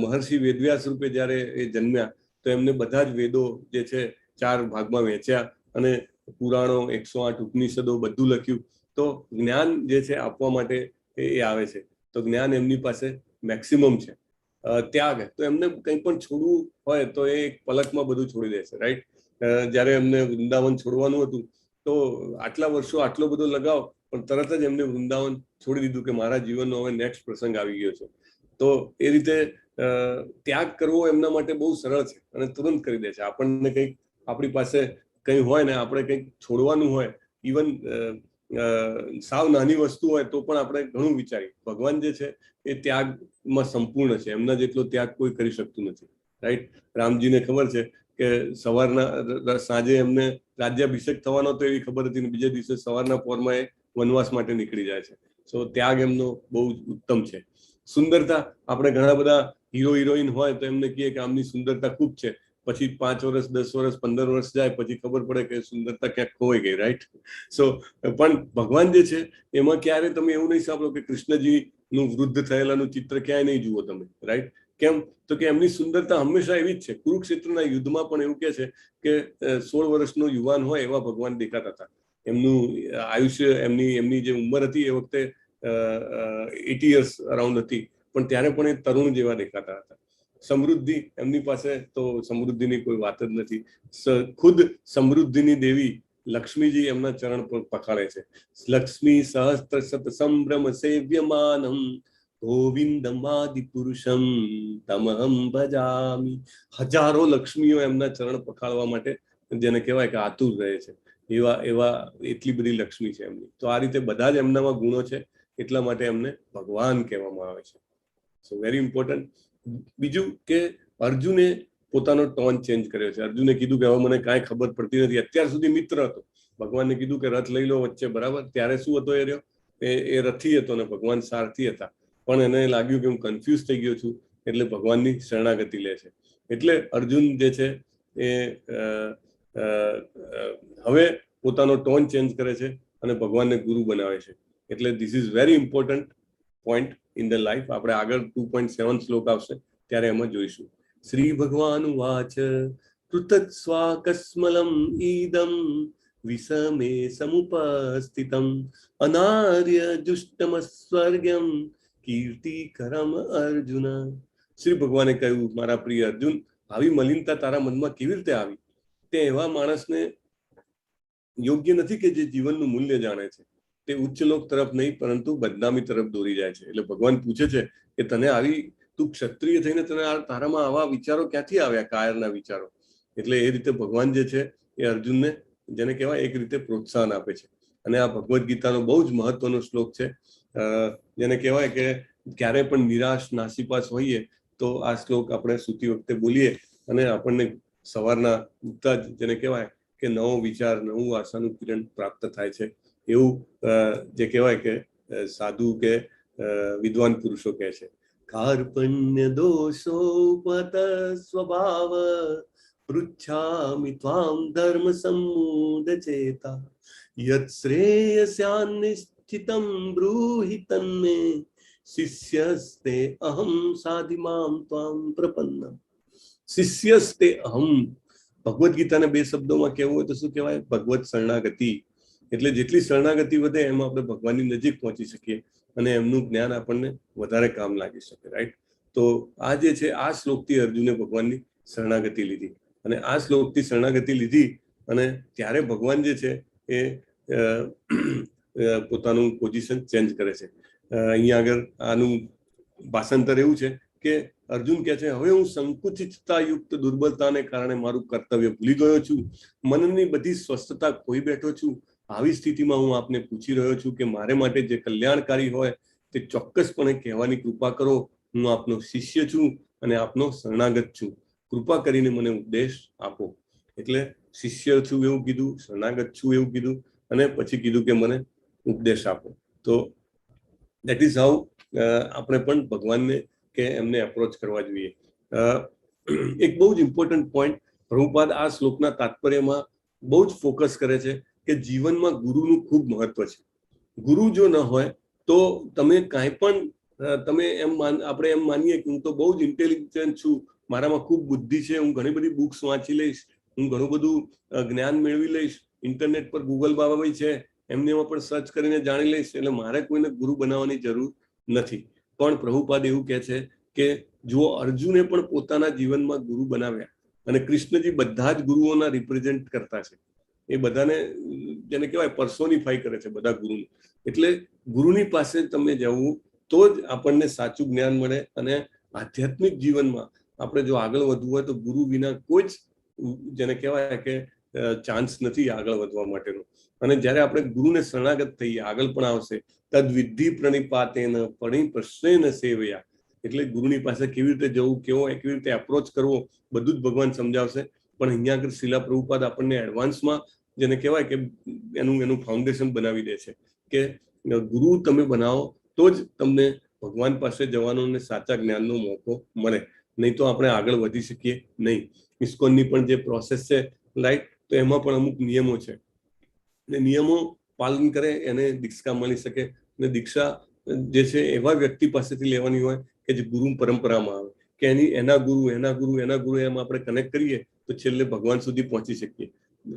મહર્ષિ વેદવ્યાસ રૂપે જ્યારે એ જન્મ્યા તો એમને બધા જ વેદો જે છે 4 ભાગમાં વહેંચ્યા અને પુરાણો, 108 ઉપનિષદો બધું લખ્યું. તો જ્ઞાન જે છે આપવા માટે એ આવે છે. તો જ્ઞાન એમની પાસે મેક્સિમમ છે. ત્યાગ, તો એમને કંઈ પણ છોડવું હોય તો એ એક પલકમાં બધું છોડી દે છે, રાઈટ. જ્યારે એમને વૃંદાવન છોડવાનું હતું તો આટલા વર્ષો આટલો બધો લગાવ, પણ તરત જ એમને વૃંદાવન છોડી દીધું કે મારા જીવનનો હવે નેક્સ્ટ પ્રસંગ આવી ગયો છે. તો એ રીતે ત્યાગ કરવો એમના માટે બહુ સરળ છે અને તુરંત કરી દે છે. આપણને કંઈક આપણી પાસે કંઈ હોય ને આપણે કંઈક છોડવાનું હોય, ઇવન સાવ નાની વસ્તુ હોય તો પણ આપણે ઘણું વિચારીએ. ભગવાન જે છે એ ત્યાગમાં સંપૂર્ણ છે, એમના જેટલો ત્યાગ કોઈ કરી શકતું નથી, રાઈટ? રામજીને ખબર છે કે સવારના સાંજે એમને રાજ્યાભિષેક થવાનો તો એવી ખબર હતી ને બીજે દિવસે સવારના પોરમાં એ વનવાસ માટે નીકળી જાય છે. સો ત્યાગ એમનો બહુ જ ઉત્તમ છે. સુંદરતા, આપણે ઘણા બધા હીરો હિરોઈન હોય તો એમને કહીએ કે આમની સુંદરતા ખૂબ છે, પછી 5 વર્ષ 10 વર્ષ 15 વર્ષ જાય પછી ખબર પડે કે સુંદરતા ક્યાંક ખોવાઈ ગઈ, રાઈટ? સો પણ ભગવાન જે છે એમાં ક્યારે તમે એવું નહીં સાંભળો કે કૃષ્ણજી નું વૃદ્ધ થયેલાનું ચિત્ર ક્યાંય નહીં જુઓ તમે, રાઈટ? કેમ? તો કે એમની સુંદરતા હંમેશા એવી જ છે. કુરુક્ષેત્રના યુદ્ધમાં પણ એવું કહે છે કે 16 વર્ષનો યુવાન હોય એવા ભગવાન દેખાતા હતા. એમનું આયુષ્ય, એમની જે ઉંમર હતી એ વખતે 80 years અરાઉન્ડ હતી, પણ ત્યારે પણ એ તરુણ જેવા દેખાતા હતા. સમૃદ્ધિ એમની પાસે તો સમૃદ્ધિની કોઈ વાત જ નથી. ખુદ સમૃદ્ધિની દેવી લક્ષ્મીજી એમના ચરણ પર પખાડે છે. લક્ષ્મી સહસ્ત્ર શત સંભ્રમ સેવ્યમાનમ ગોવિંદમાદિ પુરુષમ તમહમ ભજામી. હજારો લક્ષ્મીઓ એમના ચરણ પખાડવા માટે જેને કહેવાય કે આતુર રહે છે, એવા એટલી બધી લક્ષ્મી છે એમની. તો આ રીતે બધા જ એમનામાં ગુણો છે, એટલા માટે એમને ભગવાન કહેવામાં આવે છે. સો વેરી ઇમ્પોર્ટન્ટ. બીજું કે અર્જુને પોતાનો ટોન ચેન્જ કર્યો છે. અર્જુને કીધું કે હવે મને કાંઈ ખબર પડતી નથી. અત્યાર સુધી મિત્ર હતો, ભગવાનને કીધું કે રથ લઈ લો વચ્ચે, બરાબર? ત્યારે શું હતો એ રહ્યો, એ રથી હતો ને ભગવાન સારથી હતા. પણ એને લાગ્યું કે હું કન્ફ્યુઝ થઈ ગયો છું, એટલે ભગવાનની શરણાગતિ લે છે. એટલે અર્જુન જે છે એ હવે પોતાનો ટોન ચેન્જ કરે છે અને ભગવાનને ગુરુ બનાવે છે. એટલે this is very important point in the life. આપણે આગળ 2.7 શ્લોક આવશે ત્યારે એમાં જોઈશું. શ્રી ભગવાન વાચ કૃતસ્વાકસ્મલમ ઈદમ વિષમે સમુપસ્થિતમ અનાર્ય જુષ્ટમ સ્વર્ગમ કીર્તિકરમ અર્જુન. શ્રી ભગવાને કહ્યું, મારા પ્રિય અર્જુન, આવી મલિનતા તારા મનમાં કેવી રીતે આવી? તે એવા માણસને યોગ્ય નથી કે જે જીવનનું મૂલ્ય જાણે છે. તે ઉચ્ચ લોક તરફ નહીં પરંતુ બદનામી તરફ દોરી જાય છે. એટલે ભગવાન પૂછે છે કે તને આવી, તું ક્ષત્રિય થઈને તને તારામાં આવા વિચારો ક્યાંથી આવ્યા, કાયરના વિચારો? એટલે એ રીતે ભગવાન જે છે એ અર્જુનને, જેને કહેવાય, એક રીતે પ્રોત્સાહન આપે છે. અને આ ભગવદ્ ગીતાનો બહુ જ મહત્વનો શ્લોક છે, જેને કહેવાય કે ક્યારે પણ નિરાશ નાસીપાસ હોઈએ તો આ શ્લોક આપણે સૂતી વખતે બોલીએ અને આપણને સવારના ઉઠતા જ, જેને કહેવાય કે નવો વિચાર, નવું આશાનું કિરણ પ્રાપ્ત થાય છે. એવું જે કહેવાય કે સાધુ કે વિદ્વાન પુરુષો કહે છે. કાર્પણ્ય દોષોપત સ્વભાવ પૃચ્છામિ ત્વામ ધર્મ સમૂઢ ચેતા યત શ્રેયસ્યાનિશ્ચિતમ બ્રૂહિ તન્મે શિષ્યસ્તે અહમ સાધિમામ ત્વામ પ્રપન્નમ. શિષ્યસ્તે અહમ. ભગવદ્ ગીતાને 2 શબ્દોમાં કહેવું હોય તો શું કહેવાય? ભગવત શરણાગતિ. એટલે જેટલી શરણાગતિ વધે એમ આપણે ભગવાનની નજીક પહોંચી શકીએ અને એમનું જ્ઞાન આપણને વધારે કામ લાગી શકે, રાઈટ? તો આ જે છે, આ શ્લોકથી અર્જુને ભગવાનની શરણાગતિ લીધી અને આ શ્લોકથી શરણાગતિ લીધી અને ત્યારે ભગવાન જે છે એ પોતાનું પોઝિશન ચેન્જ કરે છે. અહીંયા આગળ આનું ભાષાંતર એવું છે કે અર્જુન કહે છે, હવે હું સંકુચિતતા યુક્ત દુર્બળતાને કારણે મારું કર્તવ્ય ભૂલી ગયો છું, મનની બધી સ્વસ્થતા ખોઈ બેઠો છું. આવી સ્થિતિમાં હું આપને પૂછી રહ્યો છું કે મારે માટે જે કલ્યાણકારી હોય તે ચોક્કસપણે કહેવાની કૃપા કરો. હું આપનો શિષ્ય છું અને આપનો શરણાગત છું. કૃપા કરીને મને ઉપદેશ આપો. એટલે શિષ્ય છું એવું કીધું, શરણાગત છું એવું કીધું અને પછી કીધું કે મને ઉપદેશ આપો. તો દેટ ઇઝ હાઉ આપણે પણ ભગવાનને કે એમને એપ્રોચ કરવા જોઈએ. એક બહુ જ ઇમ્પોર્ટન્ટ પોઈન્ટ પ્રભુપાદ આ શ્લોકના તાત્પર્યમાં બહુ જ ફોકસ કરે છે કે જીવનમાં ગુરુનું ખૂબ મહત્વ છે. ગુરુ જો ન હોય તો તમે કાંઈ પણ, તમે આપણે એમ માનીએ કે હું તો બહુ જ ઇન્ટેલિજન્ટ છું, મારામાં ખૂબ બુદ્ધિ છે, હું ઘણી બધી બુક્સ વાંચી લઈશ, હું ઘણું બધું જ્ઞાન મેળવી લઈશ, ઇન્ટરનેટ પર ગૂગલ બાબા છે એમનેમાં પણ સર્ચ કરીને જાણી લઈશ, એટલે મારે કોઈને ગુરુ બનાવવાની જરૂર નથી. પણ પ્રભુપાદ એવું કહે છે કે જો અર્જુને પણ પોતાના જીવનમાં ગુરુ બનાવ્યા અને કૃષ્ણજી બધા જ ગુરુઓના રિપ્રેઝેન્ટ કરતા છે, એ બધાને જેને કહેવાય પર્સોનિફાઈ કરે છે બધા ગુરુને. એટલે ગુરુની પાસે તમે જવું તો જ આપણને સાચું જ્ઞાન મળે અને આધ્યાત્મિક જીવનમાં આપણે જો આગળ વધવું હોય તો ગુરુ વિના કોઈ જ, જેને કહેવાય કે ચાન્સ નથી આગળ વધવા માટેનો. અને જ્યારે આપણે ગુરુને શરણાગત થઈએ, આગળ પણ આવશે, તદ વિધિ પ્રણિપાતેન પણિ પ્રશ્નેન સેવયા, એટલે ગુરુની પાસે કેવી રીતે જવું, કેવી રીતે એપ્રોચ કરવો, બધું જ ભગવાન સમજાવશે. પણ અહીંયા આગળ શિલા પ્રભુપાદ આપણને એડવાન્સમાં જેને કહેવાય કે એનું ફાઉન્ડેશન બનાવી દે છે કે ગુરુ તમે બનાવો તો જ તમને ભગવાન પાસે જવાનો અને સાચા જ્ઞાનનો મોકો મળે, નહીં તો આપણે આગળ વધી શકીએ નહીં. ઇસ્કોનની પણ જે પ્રોસેસ છે રાઈટ, તો એમાં પણ અમુક નિયમો છે, અને નિયમો પાલન કરે એને દીક્ષા મળી શકે. અને દીક્ષા જે છે એવા વ્યક્તિ પાસેથી લેવાની હોય કે જે ગુરુ પરંપરામાં આવે, કે એના ગુરુ એમ આપણે કનેક્ટ કરીએ તો છેલ્લે ભગવાન સુધી પહોંચી શકીએ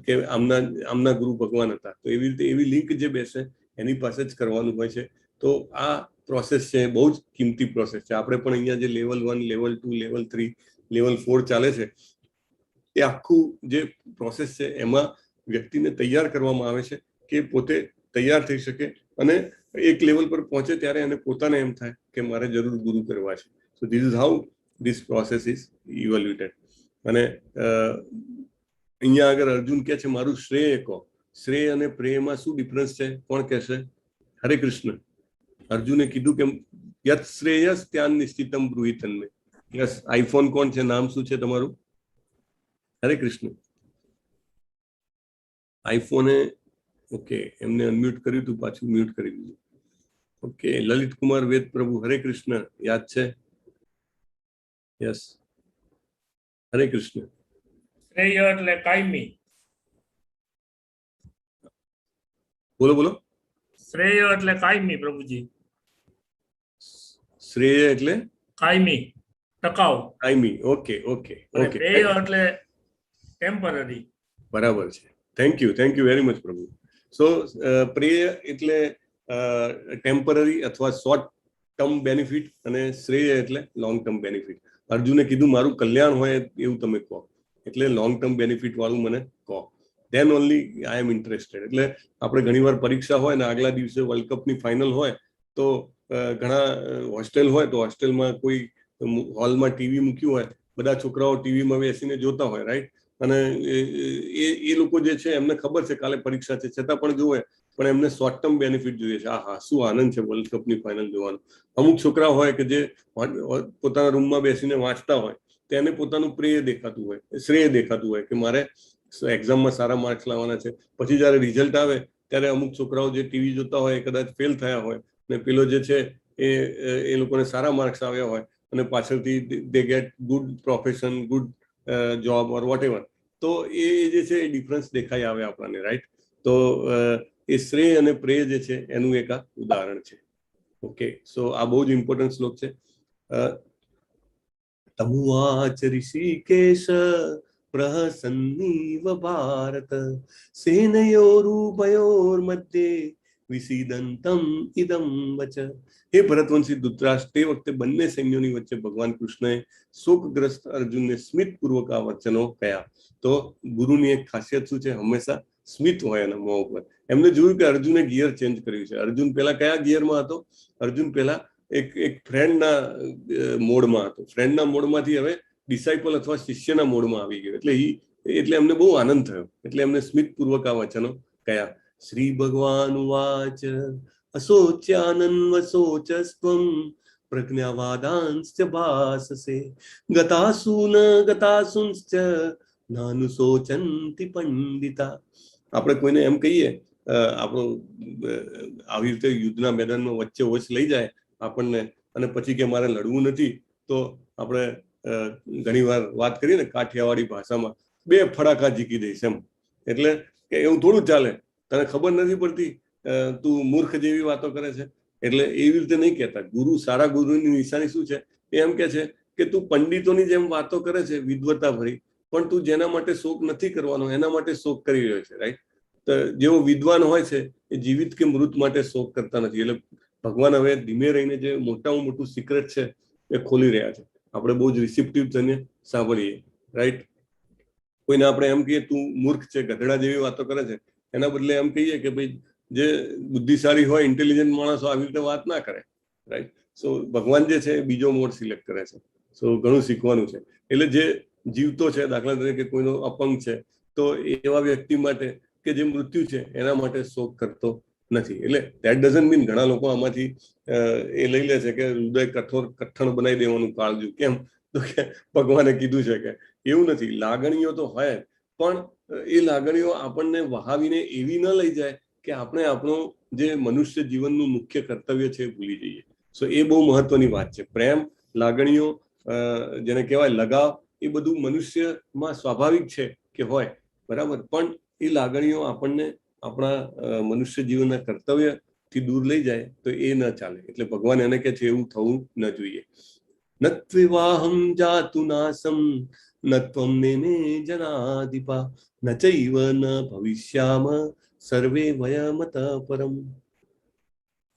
કે આમના ગુરુ ભગવાન હતા. તો એવી રીતે એવી લિંક જે બેસે એની પાસે જ કરવાનું હોય છે. તો આ પ્રોસેસ છે, બહુ જ કિંમતી પ્રોસેસ છે. આપણે પણ અહીંયા જે લેવલ 1, લેવલ 2, લેવલ 3, લેવલ 4 ચાલે છે, એ આખું જે પ્રોસેસ છે એમાં વ્યક્તિને તૈયાર કરવામાં આવે છે કે પોતે તૈયાર થઈ શકે અને એક લેવલ પર પહોંચે ત્યારે એને પોતાને એમ થાય કે મારે જરૂર ગુરુ કરવા છે. So this is how this process is evaluated. અને અહીંયા આગળ અર્જુન કહે છે મારું શ્રેય કહો. શ્રેય અને પ્રેયમાં શું ડિફરન્સ છે, કોણ કહેશે? હરે કૃષ્ણ. અર્જુને કીધું કે યત શ્રેયસ ત્યાન નિશ્ચિતમ બ્રુહિતન્મે. યસ, આઈફોન કોણ છે, નામ શું છે તમારું? હરે કૃષ્ણ. આઈફોને ઓકે, એમને અનમ્યુટ કર્યું હતું, પાછું મ્યુટ કરી દીધું. ઓકે, લલિત કુમાર વેદ પ્રભુ, હરે કૃષ્ણ, યાદ છે? યસ, હરે કૃષ્ણ. શ્રેય એટલે કાયમી. બોલો. શ્રેય એટલે કાયમી પ્રભુજી. શ્રેય એટલે કાયમી, ટકાઉ. કાયમી. ઓકે. પ્રેય એટલે ટેમ્પરરી. બરાબર છે. થેન્ક યુ વેરી મચ પ્રભુ. સો પ્રેય એટલે ટેમ્પરરી અથવા શોર્ટ ટર્મ બેનિફિટ, અને શ્રેય એટલે લોંગ ટર્મ બેનિફિટ. અર્જુને કીધું મારું કલ્યાણ હોય એવું તમે કહો, એટલે લોંગ ટર્મ બેનિફિટ વાળું મને કહો, then only I am interested. એટલે આપણે ઘણીવાર પરીક્ષા હોય ને આગલા દિવસે વર્લ્ડ કપની ફાઇનલ હોય તો ઘણા હોસ્ટેલ હોય તો હોસ્ટેલમાં કોઈ હોલમાં ટીવી મૂક્યું હોય, બધા છોકરાઓ ટીવીમાં બેસીને જોતા હોય રાઈટ. અને એ લોકો જે છે એમને ખબર છે કાલે પરીક્ષા છે, છતાં પણ જોવે, પણ એમને શોર્ટ ટર્મ બેનિફિટ જોઈએ છે. હા, શું આનંદ છે વર્લ્ડ કપની ફાઇનલ જોવાનો. અમુક છોકરા હોય કે જે પોતાના રૂમમાં બેસીને વાંચતા હોય, તેને પોતાનું શ્રેય દેખાતું હોય કે મારે એક્ઝામમાં સારા માર્ક્સ લાવવાના છે. પછી જયારે રિઝલ્ટ આવે ત્યારે અમુક છોકરાઓ જે ટીવી જોતા હોય કદાચ ફેલ થયા હોય, ને પેલો જે છે એ લોકોને સારા માર્ક્સ આવ્યા હોય, અને પાછળથી દે get good profession, good job ઓર વોટ એવર. તો એ જે છે એ ડિફરન્સ દેખાઈ આવે આપણને રાઈટ. તો એ શ્રેય અને પ્રેય જે છે એનું એક આ ઉદાહરણ છે. ઓકે, સો આ બહુ જ ઇમ્પોર્ટન્ટ શ્લોક છે. તમુવાચ ઋષિકેશ પ્રહસન્નીવ ભારત સેનયોરુભયોર મધ્યે વિસીદંતમ ઇદમ વચ. હે ભરતવંશી ધૃતરાષ્ટ્ર, તે વખતે બંને સૈન્યોની વચ્ચે ભગવાન કૃષ્ણએ શોકગ્રસ્ત અર્જુનને સ્મિત પૂર્વક આ વચનો કહ્યા. તો ગુરુની એક ખાસિયત શું છે? હંમેશા સ્મિત હોય એના મોં ઉપર. એમને જોયું કે અર્જુને ગિયર ચેન્જ કર્યું છે. અર્જુન પહેલા કયા ગિયરમાં હતો? અર્જુન પહેલા એક ફ્રેન્ડના મોડમાં હતો. ફ્રેન્ડના મોડમાંથી હવે ડિસાઇપલ અથવા શિષ્યના મોડમાં આવી ગયો. એટલે એમને બહુ આનંદ થયો, એટલે એમને સ્મિત પૂર્વક આ વચનો કયા. શ્રી ભગવાન વાચ અશોચ્યાનન્વશોચસ્ત્વં પ્રજ્ઞાવાદાંશ્ચ ભાસસે ગતાસુંશ્ચ નાનુશોચંતિ પંડિતા. આપણે કોઈને એમ કહીએ, આપણું આવી રીતે યુદ્ધના મેદાનમાં વચ્ચે વચ લઈ જાય આપણને, અને પછી કે મારે લડવું નથી, તો આપણે ઘણી વાર વાત કરીએ ને કાઠિયાવાડી ભાષામાં, બે ફડાકા ઝીકી દઈશ એમ. એટલે કે એવું થોડું ચાલે, તને ખબર નથી પડતી, તું મૂર્ખ જેવી વાતો કરે છે. એટલે એવી રીતે નહીં કહેતા. ગુરુ, સારા ગુરુની નિશાની શું છે? એમ કે છે કે તું પંડિતોની જેમ વાતો કરે છે વિદ્વતા ભરી, પણ તું જેના માટે શોક નથી કરવાનો એના માટે શોક કરી રહ્યો છે રાઈટ. તો જેવો વિદ્વાન હોય છે એ જીવિત કે મૃત માટે શોક કરતા નથી. એટલે ભગવાન હવે ધીમે રહીને જે મોટામાં મોટું સિક્રેટ છે એ ખોલી રહ્યા છે. આપણે બહુ જ રિસિપ્ટિવ થઈને સાંભળીએ રાઈટ. કોઈને આપણે એમ કહીએ તું મૂર્ખ છે, ગધેડા જેવી વાતો કરે છે, એના બદલે એમ કહીએ કે ભાઈ જે બુદ્ધિશાળી હોય, ઇન્ટેલિજન્ટ માણસો આવી રીતે વાત ના કરે રાઈટ. સો ભગવાન જે છે બીજો મોડ સિલેક્ટ કરે છે. સો ઘણું શીખવાનું છે. એટલે જે જીવતો છે, દાખલા તરીકે કોઈનો અપંગ છે, તો એવા વ્યક્તિ માટે કે જે મૃત્યુ છે એના માટે શોક કરતો નથી. એટલે ધેટ ડઝન્ટ મીન ઘણા લોકો આમાંથી એ લઈ લે છે કે હૃદય કઠણ બનાવી દેવાનું કાળજું. કેમ? તો કે ભગવાને કીધું છે કે એવું નથી. લાગણીઓ તો હોય, પણ એ લાગણીઓ આપણને વહાવીને એવી ન લઈ જાય કે આપણે આપણું જે મનુષ્ય જીવનનું મુખ્ય કર્તવ્ય છે એ ભૂલી જઈએ. સો એ બહુ મહત્વની વાત છે. પ્રેમ, લાગણીઓ, જેને કહેવાય લગાવ, એ બધું મનુષ્યમાં સ્વાભાવિક છે કે હોય, બરાબર. પણ એ લાગણીઓ આપણને આપણા મનુષ્ય જીવનના કર્તવ્યથી દૂર લઈ જાય તો એ ન ચાલે. એટલે ભગવાન એને કહે છે એવું થવું ન જોઈએ. નત્વિવાહમ જાતુ નાસમ નત્વમ નેમે જનાધિપા નચૈવ ન ભવિષ્યામ સર્વે વયમત પરમ.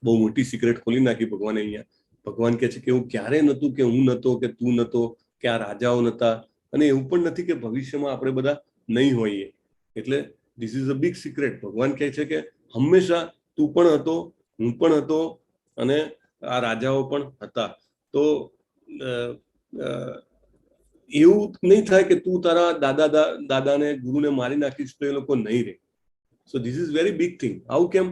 બહુ મોટી સિક્રેટ ખોલી નાખી ભગવાને અહીંયા. ભગવાન કહે છે કે એવું ક્યારે નહોતું કે હું નહોતો કે તું નહોતો કે આ રાજાઓ નહોતા, અને એવું પણ નથી કે ભવિષ્યમાં આપણે બધા નહીં હોઈએ. એટલે this is a big secret. ભગવાન કહે છે કે હંમેશા તું પણ હતો, હું પણ હતો, અને આ રાજાઓ પણ હતા. તો એવું નહીં થાય કે તું તારા દાદાને ગુરુને મારી નાખીશ તો એ લોકો નહીં રહે. સો this is very big thing. આવું કેમ?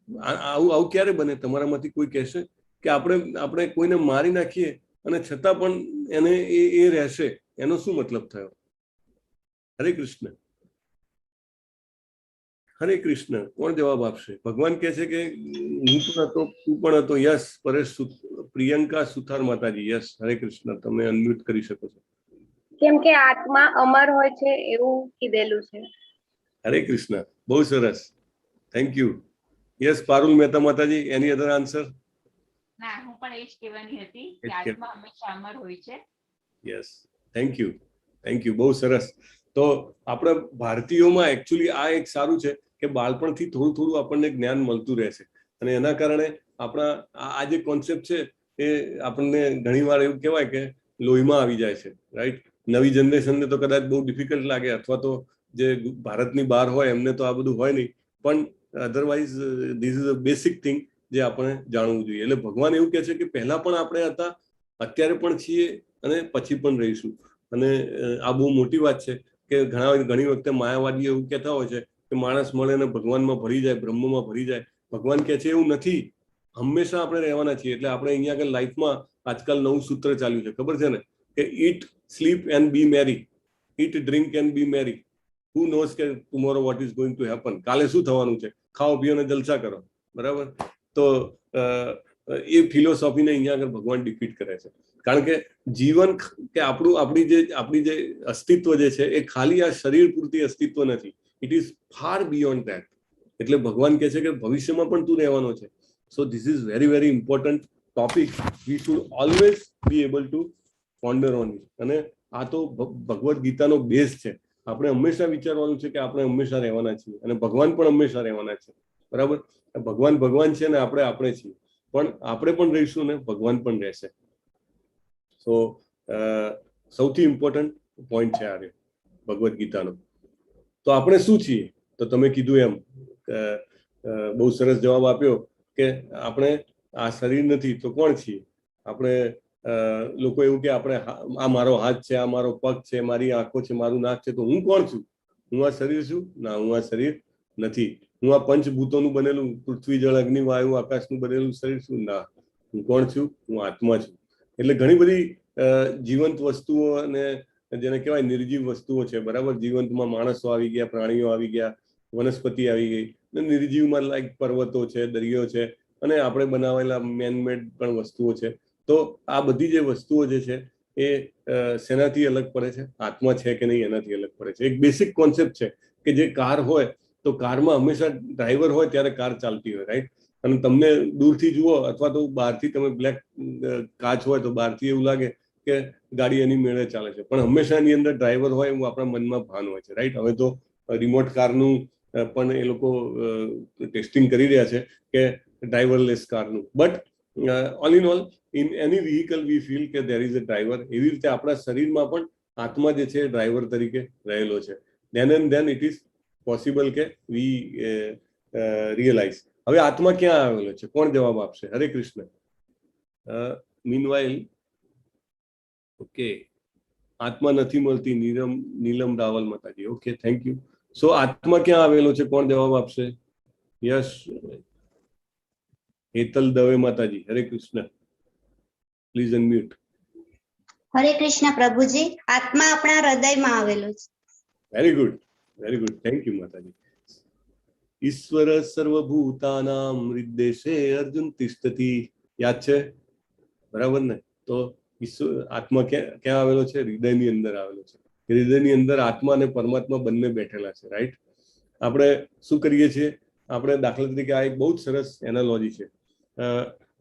આવું ક્યારે બને? તમારામાંથી કોઈ કહેશે કે આપણે કોઈને મારી નાખીએ અને છતાં પણ એને એ રહેશે, એનો શું મતલબ થયો? હરે કૃષ્ણ, હરે કૃષ્ણ. કોણ જવાબ આપશે? ભગવાન કહે છે કે હું પણ હતો, તું પણ હતો. યસ, પરેશ, પ્રિયંકા સુથાર માતાજી, યસ. હરે કૃષ્ણ. તમે અનમ્યુટ કરી શકો છો. કેમ કે આત્મા અમર હોય છે એવું કીધેલું છે. હરે કૃષ્ણ, બહુ સરસ, thank you. Yes, Parul Mehta માતાજી, એની અધર આન્સર? ના, હું પણ એ જ કહેવાની હતી કે આત્મા હંમેશા અમર હોય છે. Yes, thank you, thank you, બહુ સરસ. તો આપણે ભારતીયોમાં એકચ્યુઅલી આ એક સારું છે કે બાળપણથી થોડું થોડું આપણને જ્ઞાન મળતું રહે છે, અને એના કારણે આપણા આ જે કોન્સેપ્ટ છે એ આપણને ઘણીવાર એવું કહેવાય કે લોહીમાં આવી જાય છે, રાઈટ? નવી જનરેશનને તો કદાચ બહુ ડિફિકલ્ટ લાગે, અથવા તો જે ભારતની બહાર હોય એમને તો આ બધું હોય નહીં, પણ otherwise this is a basic thing જે આપણે જાણવું જોઈએ. એટલે ભગવાન એવું કહે છે કે પહેલા પણ આપણે હતા, અત્યારે પણ છીએ, અને પછી પણ રહીશું. અને આ બહુ મોટી વાત છે કે ઘણી વખતે માયાવાદીઓ એવું કહેતા હોય છે કે માણસ મળે ને ભગવાનમાં ભરી જાય, બ્રહ્મમાં ભરી જાય. ભગવાન કહે છે એવું નથી, હંમેશા આપણે રહેવાના છીએ. એટલે આપણે અહીંયા આગળ લાઈફમાં આજકાલ નવું સૂત્ર ચાલ્યું છે, ખબર છે ને, કે eat, sleep and be merry. Eat, drink and be merry. Who knows કે tomorrow what is going to happen. કાલે શું થવાનું છે? ખાઓ પીઓ ને જલસા કરો, બરાબર? તો એ ફિલોસોફીને અહીંયા આગળ ભગવાન ડિફીટ કરે છે. કારણ કે જીવન કે આપણી જે અસ્તિત્વ જે છે એ ખાલી આ શરીર પૂરતી અસ્તિત્વ નથી. It is far beyond that. એટલે ભગવાન કહે છે કે ભવિષ્યમાં પણ તું રહેવાનો છે. So this is very very important topic. We should always be able to ponder on it. અને આ તો ભગવદ્ ગીતાનો બેઝ છે. આપણે હંમેશા વિચારવાનું છે કે આપણે હંમેશા રહેવાના છીએ, અને ભગવાન પણ હંમેશા રહેવાના છે, બરાબર? ભગવાન છે ને આપણે છીએ, પણ આપણે પણ રહીશું ને ભગવાન પણ રહેશે. સો સૌથી ઇમ્પોર્ટન્ટ પોઈન્ટ છે આ ભગવદ્ ગીતાનો. તો આપણે શું છીએ? તો તમે કીધું એમ બહુ સરસ જવાબ આપ્યો કે આપણે આ શરીર નથી તો કોણ છીએ? આપણે લોકો એવું કે આપણે આ મારો હાથ છે, આ મારો પગ છે, મારી આંખો છે, મારું નાક છે, તો હું કોણ છું? હું આ શરીર છું? ના, હું આ શરીર નથી. હું આ પંચભૂતોનું બનેલું પૃથ્વી, જળ, અગ્નિ, વાયુ, આકાશનું બનેલું શરીર છું? ના. હું કોણ છું? હું આત્મા છું. એટલે ઘણી બધી જીવંત વસ્તુઓ અને જેને કહેવાય નિર્જીવ વસ્તુઓ છે, બરાબર? જીવંતમાં માણસો આવી ગયા, પ્રાણીઓ આવી ગયા, વનસ્પતિ આવી ગઈ, અને નિર્જીવમાં લાઈક પર્વતો છે, દરિયો છે, અને આપણે બનાવેલા મેનમેડ પણ વસ્તુઓ છે. તો આ બધી જે વસ્તુઓ જે છે એ શેનાથી અલગ પડે છે? આત્મા છે કે નહીં એનાથી અલગ પડે છે. એક બેસિક કોન્સેપ્ટ છે કે જે કાર હોય તો કારમાં હંમેશા ડ્રાઈવર હોય ત્યારે કાર ચાલતી હોય, રાઈટ? અને તમને દૂરથી જુઓ અથવા તો બહારથી તમે બ્લેક કાચ હોય તો બહારથી એવું લાગે કે ગાડી એની મેળે ચાલે છે, પણ હંમેશા એની અંદર ડ્રાઈવર હોય એવું આપણા મનમાં ભાન હોય છે, રાઈટ? હવે તો રિમોટ કારનું પણ એ લોકો ટેસ્ટિંગ કરી રહ્યા છે કે ડ્રાઈવરલેસ કારનું. But all in all in any vehicle we feel કે દેર ઇઝ અ ડ્રાઈવર. એવી રીતે આપણા શરીરમાં પણ આત્મા જે છે ડ્રાઈવર તરીકે રહેલો છે. Than and then it is possible કે વી રિયલાઇઝ. હવે આત્મા ક્યાં આવેલો છે? કોણ જવાબ આપશે? હરે કૃષ્ણ. મીનવાઇલ, ઓકે, આત્મા નથી મળતી. નીલમ રાવલ માતાજી, ઓકે, થેન્ક યુ. સો આત્મા ક્યાં આવેલો છે? કોણ જવાબ આપશે? યસ, હેતલ દવે માતાજી. હરે કૃષ્ણ. Please unmute. હરે કૃષ્ણ પ્રભુજી. આત્મા આપણા હૃદયમાં આવેલો છે. Very good, very good. Thank you માતાજી. ઈશ્વર સર્વભૂતાનામ હૃદ્દેશે અર્જુન તિષ્ઠતિ. યાદ છે? બરાબર ને? તો આત્મા ક્યાં આવેલો છે? હૃદયની અંદર આવેલો છે. હૃદયની અંદર આત્મા અને પરમાત્મા બંને બેઠેલા છે. રાઈટ? આપણે શું કરીએ છીએ? આપણે દાખલા તરીકે આ એક બહુ જ સરસ એનાલોજી છે.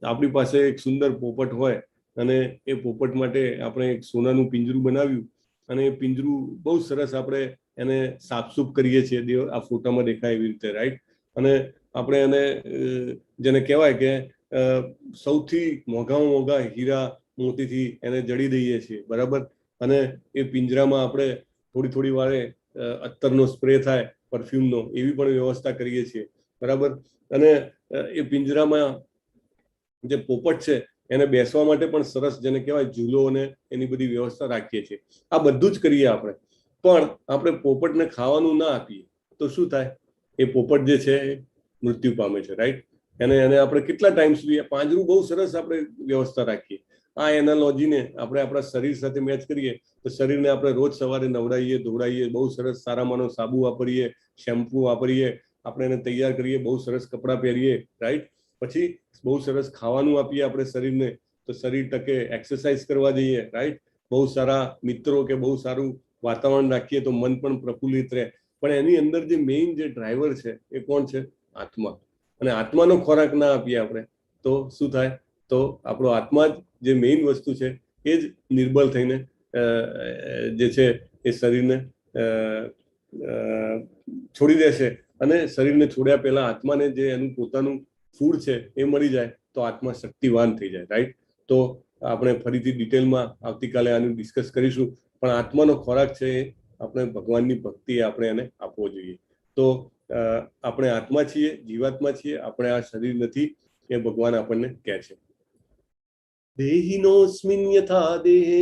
આપણી પાસે એક સુંદર પોપટ હોય અને એ પોપટ માટે આપણે એક સોનાનું પિંજરું બનાવ્યું અને એ પિંજરું બહુ સરસ આપણે એને સાફસૂફ કરીએ છીએ, આ ફોટામાં દેખાય એવી રીતે. રાઈટ? અને આપણે એને જેને કહેવાય કે સૌથી મોંઘામાં મોંઘા હીરા મોતીથી એને જડી દઈએ છીએ. બરાબર? અને એ પિંજરામાં આપણે થોડી વારે અત્તરનો સ્પ્રે થાય, પરફ્યુમનો, એવી પણ વ્યવસ્થા કરીએ છીએ. બરાબર? અને એ પિંજરામાં જે પોપટ છે એને બેસવા માટે પણ સરસ, જેને કહેવાય ઝૂલો, અને એની બધી વ્યવસ્થા રાખીએ છીએ. આ બધું જ કરીએ આપણે. પણ આપણે પોપટને ખાવાનું ના આપીએ તો શું થાય? એ પોપટ જે છે એ મૃત્યુ પામે છે. રાઈટ? એને આપણે કેટલા ટાઈમ સુધી પાંજરું બહુ સરસ આપણે વ્યવસ્થા રાખીએ. આ એનાલોજીને આપણે આપણા શરીર સાથે મેચ કરીએ તો શરીરને આપણે રોજ સવારે નવડાવીએ, ધોવડાવીએ, બહુ સરસ સારામાંનો સાબુ વાપરીએ, શેમ્પુ વાપરીએ, આપણે એને તૈયાર કરીએ, બહુ સરસ કપડાં પહેરીએ. રાઈટ? પછી બહુ સરસ ખાવાનું આપીએ આપણે શરીરને તો શરીર ટકે. એક્સરસાઇઝ કરવા જઈએ. રાઈટ? બહુ સારા મિત્રો કે બહુ સારું વાતાવરણ રાખીએ તો મન પણ પ્રફુલ્લિત રહે. પણ એની અંદર જે મેઇન જે ડ્રાઈવર છે એ કોણ છે? આત્મા. અને આત્માનો ખોરાક ના આપીએ આપણે તો શું થાય? તો આપણો આત્મા જે મેઇન વસ્તુ છે એ જ નિર્બળ થઈને જે છે એ શરીરને છોડી દેશે. અને શરીરને છોડ્યા પહેલા આત્માને જે એનું પોતાનું ફૂડ છે એ મળી જાય તો આત્મા શક્તિવાન થઈ જાય. રાઈટ? તો આપણે ફરીથી ડિટેલમાં આવતીકાલે આનું ડિસ્કસ કરીશું. પણ આત્માનો ખોરાક છે એ આપણે ભગવાનની ભક્તિ આપણે એને આપવો જોઈએ. તો આપણે આત્મા છીએ, જીવાત્મા છીએ, આપણે આ શરીર નથી, એ ભગવાન આપણને કહે છે. દેહિનોસ્મિન યથા દેહે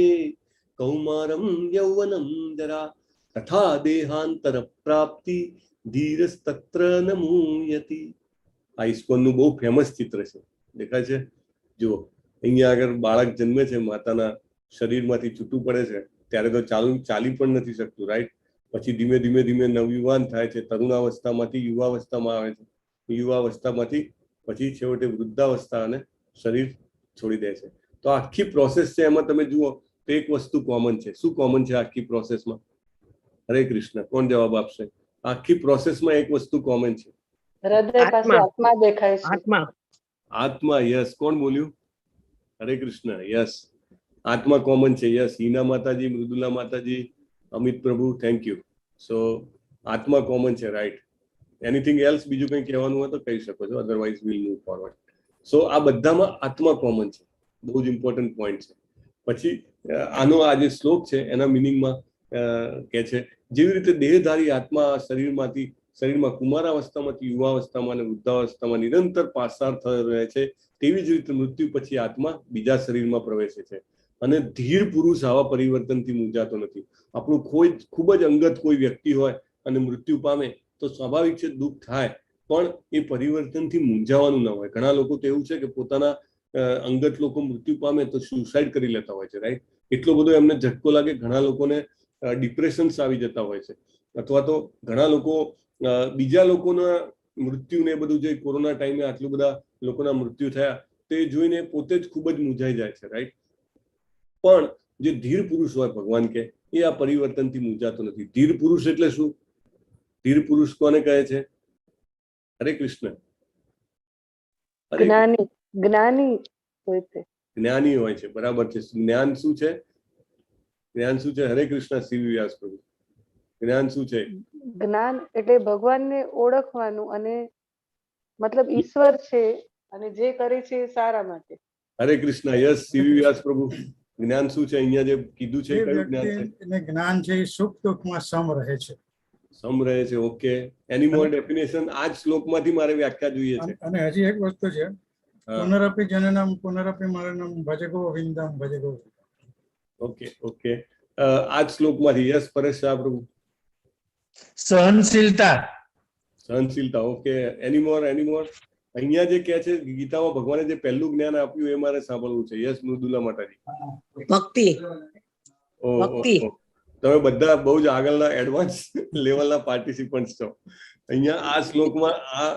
કૌમારમ યૌવનમ જરા તથા દેહાંતર પ્રાપ્તિ ધીરસ્તત્ર ન મૂયતિ. આ ઇસ્કોનનું બહુ ફેમસ ચિત્ર છે. દેખાય છે? જુઓ, અહીંયા આગળ બાળક જન્મે છે, માતાના શરીરમાંથી છૂટું પડે છે, ત્યારે તો ચાલી પણ નથી શકતું. રાઈટ? પછી ધીમે ધીમે નવયુવાન થાય છે, તરુણાવસ્થામાંથી યુવાવસ્થામાં આવે છે, યુવાવસ્થામાંથી પછી છેવટે વૃદ્ધાવસ્થા અને શરીર છોડી દે છે. તો આખી પ્રોસેસ છે એમાં તમે જુઓ તો એક વસ્તુ કોમન છે. શું કોમન છે આખી પ્રોસેસમાં? હરે કૃષ્ણ. કોણ જવાબ આપશે? આખી પ્રોસેસમાં એક વસ્તુ કોમન છે. હૃદય પાસે આત્મા દેખાય છે. આત્મા. યસ. કોણ બોલ્યું? હરે કૃષ્ણ. યસ, આત્મા કોમન છે. યસ, હીના માતાજી, મૃદુલા માતાજી, અમિત પ્રભુ, થેન્ક યુ. સો આત્મા કોમન છે. રાઈટ? Anything else? બીજું કંઈ કહેવાનું હોય તો કહી શકો છો, અધરવાઇઝ વિલ મૂવ ફોરવર્ડ. સો આ બધામાં આત્મા કોમન છે. બહુ જ ઇમ્પોર્ટન્ટ પોઈન્ટ છે. પછી આનો આ જે શ્લોક છે એના મિનિંગમાં કે છે, જેવી રીતે દેહધારી આત્મા શરીરમાં કુમારાવસ્થામાંથી યુવાવસ્થામાં અને વૃદ્ધાવસ્થામાં નિરંતર પાસાર થયો રહે છે, તેવી જ રીતે મૃત્યુ પછી આત્મા બીજા શરીરમાં પ્રવેશે છે. અને ધીર પુરુષ આવા પરિવર્તનથી મૂંઝાતો નથી. આપણું ખૂબ જ અંગત કોઈ વ્યક્તિ હોય અને મૃત્યુ પામે તો સ્વાભાવિક છે દુઃખ થાય, પણ એ પરિવર્તનથી મૂંઝાવાનું ન હોય. ઘણા લોકો તો એવું છે કે પોતાના અંગત લોકો મૃત્યુ પામે તો સુસાઇડ કરી લેતા હોય છે. રાઈટ? એટલો બધો એમને ઝટકો લાગે. ઘણા લોકોને ડિપ્રેશન્સ આવી જતા હોય છે, અથવા તો ઘણા લોકો બીજા લોકોના મૃત્યુને એ બધું, જે કોરોના ટાઈમે આટલું બધા લોકોના મૃત્યુ થયા તે જોઈને પોતે જ ખૂબ જ મૂંઝાઈ જાય છે. રાઈટ? પણ જે ધીર પુરુષ હોય, ભગવાન કે એ આ પરિવર્તનથી મૂંઝાતો નથી. ધીર પુરુષ એટલે શું? ધીર પુરુષ કોને કહે છે? હરે કૃષ્ણ. જ્ઞાની હોય છે. બરાબર છે. જ્ઞાન શું છે? જ્ઞાન શું છે? હરે કૃષ્ણ. શ્રી વ્યાસ પ્રભુ, જ્ઞાન શું છે? જ્ઞાન એટલે ભગવાનને ઓળખવાનું, અને મતલબ ઈશ્વર છે અને જે કરે છે એ સારા માટે. હરે કૃષ્ણ. યસ, શ્રી વ્યાસ પ્રભુ, જ્ઞાન શું છે? અહીંયા જે કીધું છે કયું જ્ઞાન છે? જ્ઞાન છે એ સુખ દુઃખમાં સમ રહે છે. સમ રહે છે. ઓકે. એની મોર ડેફિનેશન આ જ શ્લોકમાંથી મારે વ્યાખ્યા જોઈએ છે. અને હજી એક વસ્તુ છે, પુનરપી જનનમ પુનરપી મરણમ ભજ ગોવિંદમ ભજ ગોવિંદમ. ઓકે. આ જ શ્લોકમાંથી. યસ, પરેશ શાહ પ્રભુ. સહનશીલતા. સહનશીલતા. ઓકે, એની મોર અહીંયા જે કહે છે ગીતામાં ભગવાને જે પહેલું જ્ઞાન આપ્યું એ મારે સાંભળવું છે. યસ મૃદુલા માતાજી. ભક્તિ. ઓહ, ભક્તિ. તમે બધા બહુ જ આગળના એડવાન્સ લેવલના પાર્ટિસિપન્ટ છો. અહીંયા આ શ્લોકમાં આ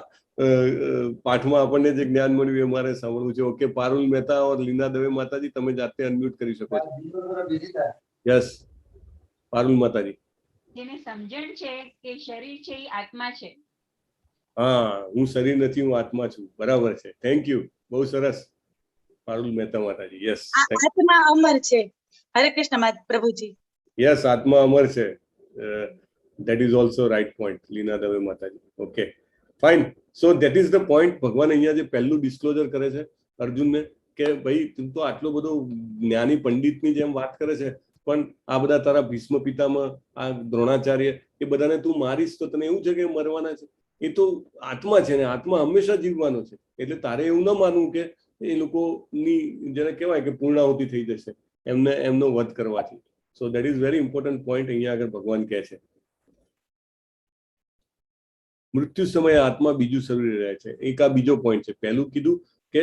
પાઠમાં આપણને જે જ્ઞાન મળ્યું એ મારે સાંભળવું છે. ઓકે, પારુલ મહેતા ઓર લીના દવે માતાજી, તમે જાતે અનમ્યુટ કરી શકો છો. યસ, પારુલ માતાજી. જેને સમજણ છે કે શરીર છે એ આત્મા છે. હા, હું શરીર નથી, હું આત્મા છું. બરાબર છે. Thank you. બહુ સરસ પારુલ મહેતા માતાજી. યસ, આત્મા અમર છે. હરે કૃષ્ણ પ્રભુજી. યસ, આત્મા અમર છે. That is also right point, Leena Dave માતાજી. Okay, fine. So that is the point. ભગવાન અહીંયા જે પહેલું ડિસ્ક્લોઝર કરે છે અર્જુનને કે ભાઈ તું તો આટલો બધો જ્ઞાની પંડિતની જેમ વાત કરે છે, પણ આ બધા તારા ભીષ્મ પિતામહ, આ દ્રોણાચાર્ય, એ બધાને તું મારીશ તો તને એવું છે કે મરવાના છે? એ તો આત્મા છે ને આત્મા હંમેશા જીવવાનો છે. એટલે તારે એવું ન માનવું કે એ લોકોની જેને કહેવાય કે પૂર્ણાહુતિ થઈ જશે એમનો વધ કરવાથી. So that is very important point અહીંયા આગળ ભગવાન કહે છે. મૃત્યુ સમયે આત્મા બીજું શરીર રહે છે. એક આ બીજો પોઈન્ટ છે. પહેલું કીધું કે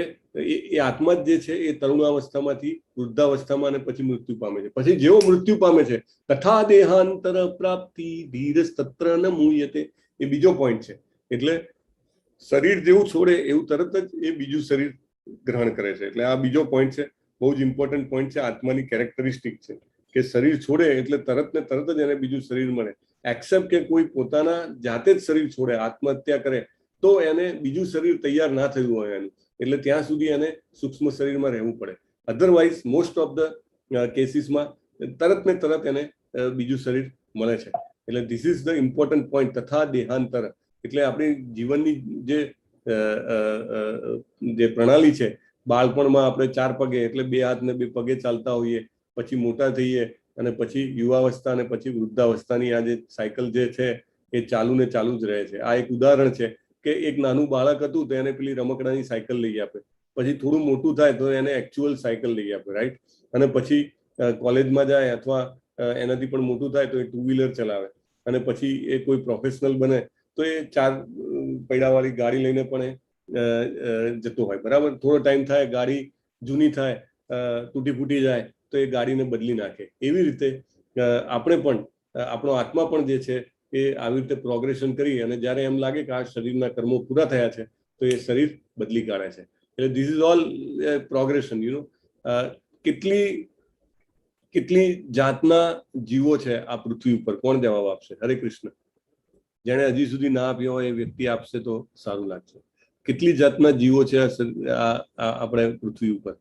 એ આત્મા જ જે છે એ તરુણાવસ્થામાંથી વૃદ્ધાવસ્થામાં અને પછી મૃત્યુ પામે છે. પછી જેવો મૃત્યુ પામે છે તથા દેહાંતર પ્રાપ્તિ ધીરસ તત્ર ન મૂયતે, એ બીજો પોઈન્ટ છે. એટલે શરીર જેવું છોડે એવું તરત જ એ બીજું શરીર ગ્રહણ કરે છે. એટલે આ બીજો પોઈન્ટ છે, બહુ જ ઇમ્પોર્ટન્ટ પોઈન્ટ છે. આત્માની કેરેક્ટરિસ્ટિક છે કે શરીર છોડે એટલે તરત ને તરત જ એને બીજું શરીર મળે. એક્સેપ્ટ કે કોઈ પોતાના જાતે જ શરીર છોડે, આત્મહત્યા કરે, તો એને બીજું શરીર તૈયાર ના થયું હોય એનું, એટલે ત્યાં સુધી એને સૂક્ષ્મ શરીરમાં રહેવું પડે. અધરવાઇઝ મોસ્ટ ઓફ ધ કેસીસમાં તરત ને તરત એને બીજું શરીર મળે છે. એટલે this is the important point. તથા દેહાંતર એટલે આપણી જીવનની જે પ્રણાલી છે, બાળપણમાં આપણે 4 પગે એટલે 2 હાથ ને 2 પગે ચાલતા હોઈએ, પછી મોટા થઈએ અને પછી યુવાવસ્થા અને પછી વૃદ્ધાવસ્થાની આ જે સાયકલ જે છે એ ચાલુ ને ચાલુ જ રહે છે. આ એક ઉદાહરણ છે કે એક નાનું બાળક હતું તો એને પેલી રમકડાની સાયકલ લઈ આપે, પછી થોડું મોટું થાય તો એને એકચ્યુઅલ સાયકલ લઈ આપે, રાઈટ? અને પછી કોલેજમાં જાય અથવા એનાથી પણ મોટું થાય તો એ 2 વ્હીલર ચલાવે, અને પછી એ કોઈ પ્રોફેશનલ બને તો એ 4 પૈડાવાળી ગાડી લઈને પણ એ જતો હોય, બરાબર? થોડો ટાઈમ થાય, ગાડી જૂની થાય, તૂટી ફૂટી જાય તો એ ગાડીને બદલી નાખે. એવી રીતે આપણે પણ આપણો આત્મા પણ જે છે એ આવી રીતે પ્રોગ્રેશન કરી અને જ્યારે એમ લાગે કે આ શરીરના કર્મો પૂરા થયા છે તો એ શરીર બદલી કાઢે છે. એટલે ધીસ ઇઝ ઓલ પ્રોગ્રેશન. કેટલી જાતના જીવો છે આ પૃથ્વી ઉપર? કોણ જવાબ આપશે? હરે કૃષ્ણ. જેણે હજી સુધી ના આપ્યો હોય એ વ્યક્તિ આપશે તો સારું લાગશે. કેટલી જાતના જીવો છે આપણે પૃથ્વી ઉપર?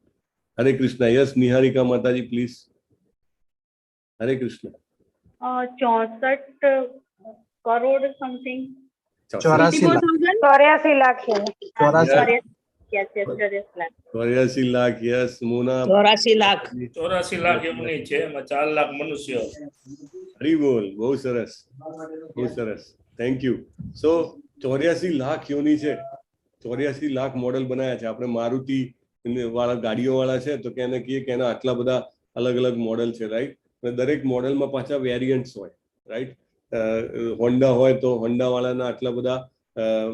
હરે કૃષ્ણ. યસ, નિહારિકા માતાજી please. Hare Krishna. 64 crore something. 84 lakh. 84 lakh. Yes મોના. 84 લાખ. 84 લાખ એમની છે, એમાં 4 લાખ મનુષ્ય. હરી બોલ. બહુ સરસ, બહુ સરસ. Thank you. સો 84 લાખ યોની છે. 84 લાખ મોડલ બનાવ્યા છે આપણે. મારુતિ વાળા ગાડીઓ વાળા છે તો કે એને કહીએ કે એના આટલા બધા અલગ અલગ મોડલ છે, રાઈટ? અને દરેક મોડલમાં પાછા વેરિયન્ટ્સ હોય, રાઈટ? હોન્ડા હોય તો હોન્ડા વાળાના આટલા બધા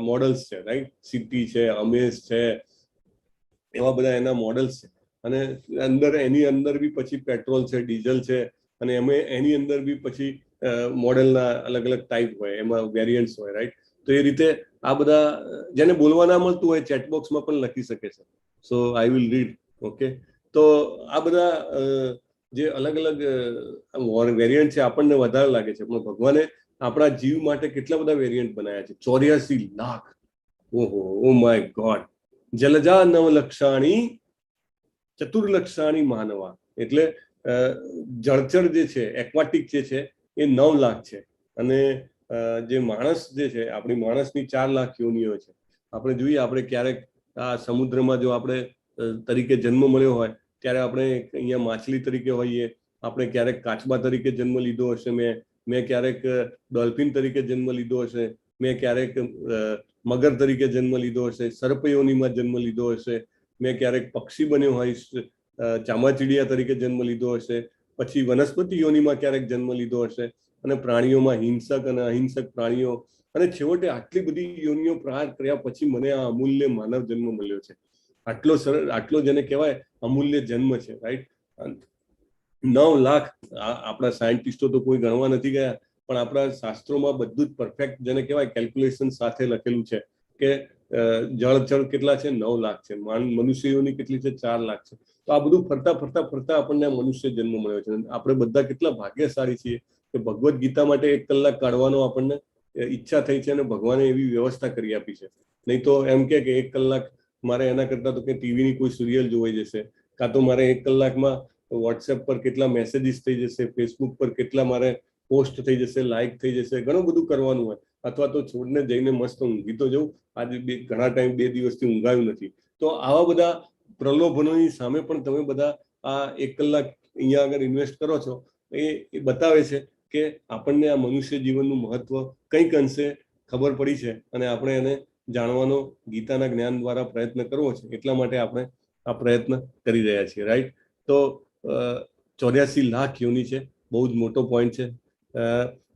મોડલ્સ છે, રાઈટ? સિટી છે, અમેઝ છે, એવા બધા એના મોડલ્સ છે. અને એની અંદર બી પછી પેટ્રોલ છે, ડીઝલ છે, અને એની અંદર બી પછી મોડેલના અલગ અલગ ટાઈપ હોય, એમાં વેરિયન્ટ્સ હોય, રાઈટ? તો એ રીતે આ બધા જેને બોલવા ના મળતું હોય ચેટબોક્સમાં પણ લખી શકે છે. સો આઈ વિલ રીડ. ઓકે, તો આ બધા જે અલગ અલગ વેરિયન્ટ છે આપણને વધારે લાગે છે, પણ ભગવાને આપણા જીવ માટે કેટલા બધા વેરિયન્ટ બનાવ્યા છે. 84 લાખ. ઓહો, ઓ માય ગોડ. જલજા 9 લક્ષાણી ચતુર્લક્ષાણી માનવા. એટલે જળચર જે છે, એક્વાટિક જે છે એ 9 લાખ છે. અને જે માણસ જે છે, આપણી માણસની 4 લાખ યોનિઓ છે. આપણે જોઈએ, આપણે ક્યારેક આ સમુદ્રમાં જો આપણે તરીકે જન્મ મળ્યો હોય ત્યારે આપણે અહીંયા માછલી તરીકે હોઈએ, આપણે ક્યારેક કાચબા તરીકે જન્મ લીધો હશે, મેં ક્યારેક ડોલ્ફિન તરીકે જન્મ લીધો હશે, મેં ક્યારેક મગર તરીકે જન્મ લીધો હશે, સર્પયોનીમાં જન્મ લીધો હશે, મેં ક્યારેક પક્ષી બન્યો હોઈશ, ચામાચીડિયા તરીકે જન્મ લીધો હશે, પછી વનસ્પતિ યોનીમાં ક્યારેક જન્મ લીધો હશે, અને પ્રાણીઓમાં હિંસક અને અહિંસક પ્રાણીઓ, અને છેવટે આટલી બધી યોનિઓ પ્રહાર કર્યા પછી મને આ અમૂલ્ય માનવ જન્મ મળ્યો છે. આટલો સરળ, આટલો જેને કહેવાય અમૂલ્ય જન્મ છે, રાઈટ. 9 લાખ આપણા સાયન્ટિસ્ટો તો કોઈ ગણવા નથી ગયા, પણ આપણા શાસ્ત્રોમાં બધું જ પરફેક્ટ જેને કહેવાય કેલ્ક્યુલેશન સાથે લખેલું છે કે જળચર કેટલા છે, 9 લાખ છે, મનુષ્યોની કેટલી છે, 4 લાખ છે. તો આ બધું ફરતા આપણને મનુષ્ય જન્મ મળ્યો છે. આપણે બધા કેટલા ભાગ્યશાળી છીએ કે ભગવદ્ ગીતા માટે 1 કલાક કાઢવાનો આપણને ઈચ્છા થઈ છે અને ભગવાને એવી વ્યવસ્થા કરી આપી છે. નહીં તો એમ કે 1 કલાક મારે એના કરતા તો કે ટીવીની કોઈ સિરિયલ જોવાઈ જશે, કાં તો મારે 1 કલાકમાં વોટ્સએપ પર કેટલા મેસેજીસ થઈ જશે, ફેસબુક પર કેટલા મારે પોસ્ટ થઈ જશે, લાઈક થઈ જશે, ઘણું બધું કરવાનું હોય. અથવા તો છોડને જઈને મસ્ત ઊંઘી તો જવું. આજે ઘણા ટાઈમ 2 દિવસથી ઊંઘાયું નથી. તો આવા બધા પ્રલોભનોની સામે પણ તમે બધા આ 1 કલાક અહીંયા આગળ ઇન્વેસ્ટ કરો છો, એ બતાવે છે કે આપણને આ મનુષ્ય જીવનનું મહત્વ કંઈક અંશે ખબર પડી છે અને આપણે એને જાણવાનો ગીતાના જ્ઞાન દ્વારા પ્રયત્ન કરવો છે. એટલા માટે આપણે આ પ્રયત્ન કરી રહ્યા છીએ, રાઈટ. તો 84 લાખ યોની છે, બહુ જ મોટો પોઈન્ટ છે.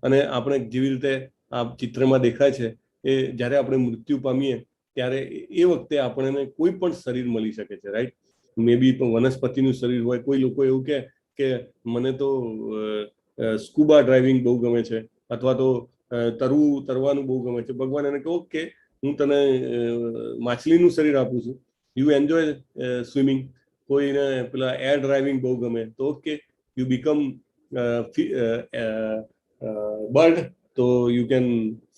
અને આપણે જેવી રીતે આ ચિત્રમાં દેખાય છે એ જ્યારે આપણે મૃત્યુ પામીએ ત્યારે એ વખતે આપણને કોઈ પણ શરીર મળી શકે છે, રાઈટ. મે બી વનસ્પતિનું શરીર હોય. કોઈ લોકો એવું કે મને તો સ્કૂબા ડ્રાઇવિંગ બહુ ગમે છે, અથવા તો તરવાનું બહુ ગમે છે. ભગવાન એને કહો કે હું તને માછલીનું શરીર આપું છું, યુ એન્જોય સ્વિમિંગ. કોઈને પેલા એર ડ્રાઇવિંગ બહુ ગમે તો ઓકે, યુ બીકમ બર્ડ, તો you can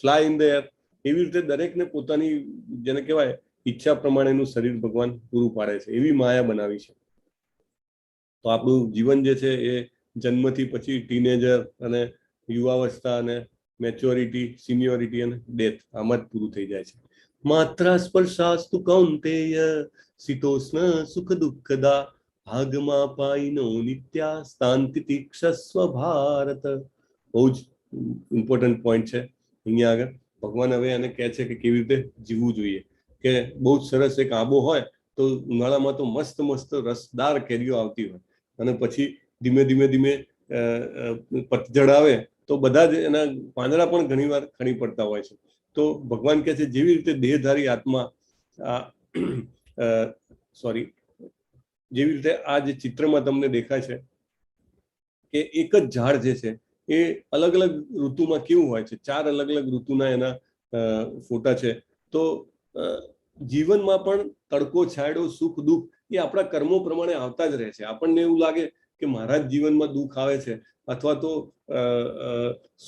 fly in the air. એવી રીતે દરેકને પોતાની જેને કહેવાય ઈચ્છા પ્રમાણેનું શરીર ભગવાન પૂરું પાડે છે. એવી માયા બનાવી છે. તો આપણું જીવન જે છે એ જન્મથી પછી ટીનેજર અને યુવાવસ્થા અને મેચ્યોરિટી, સિનિયોરિટી અને ડેથ આમાં જ પૂરું થઈ જાય છે. માત્ર સ્પર્શાસ્તુ કૌંતેય શીતોષ્ણ સુખ દુઃખદા ભાગમાં પાઈનો નિત્યા શાંતિ તીક્ષસ્વ ભારત. બહુ જ ઇમ્પોર્ટન્ટ પોઈન્ટ છે અહીંયા આગળ. ભગવાન હવે એને કહે છે કે કેવી રીતે જીવવું જોઈએ. કે બહુ જ સરસ એક આંબો હોય તો ઉનાળામાં તો મસ્ત મસ્ત રસદાર કેરીઓ આવતી હોય, અને પછી ધીમે ધીમે પતઝડ આવે તો બધા જ એના પાંદડા પણ ઘણીવાર ખરી પડતા હોય છે. તો ભગવાન કહે છે જેવી રીતે દેહધારી આત્મા જેવી રીતે આ જે ચિત્રમાં તમને દેખાય છે કે એક જ ઝાડ જે છે એ અલગ અલગ ઋતુમાં કેવું હોય છે. 4 અલગ અલગ ઋતુના એના ફોટા છે. તો જીવનમાં પણ તડકો, છાંયડો, સુખ, દુઃખ એ આપણા કર્મો પ્રમાણે આવતા જ રહે છે. આપણને એવું લાગે કે મારા જ જીવનમાં દુઃખ આવે છે અથવા તો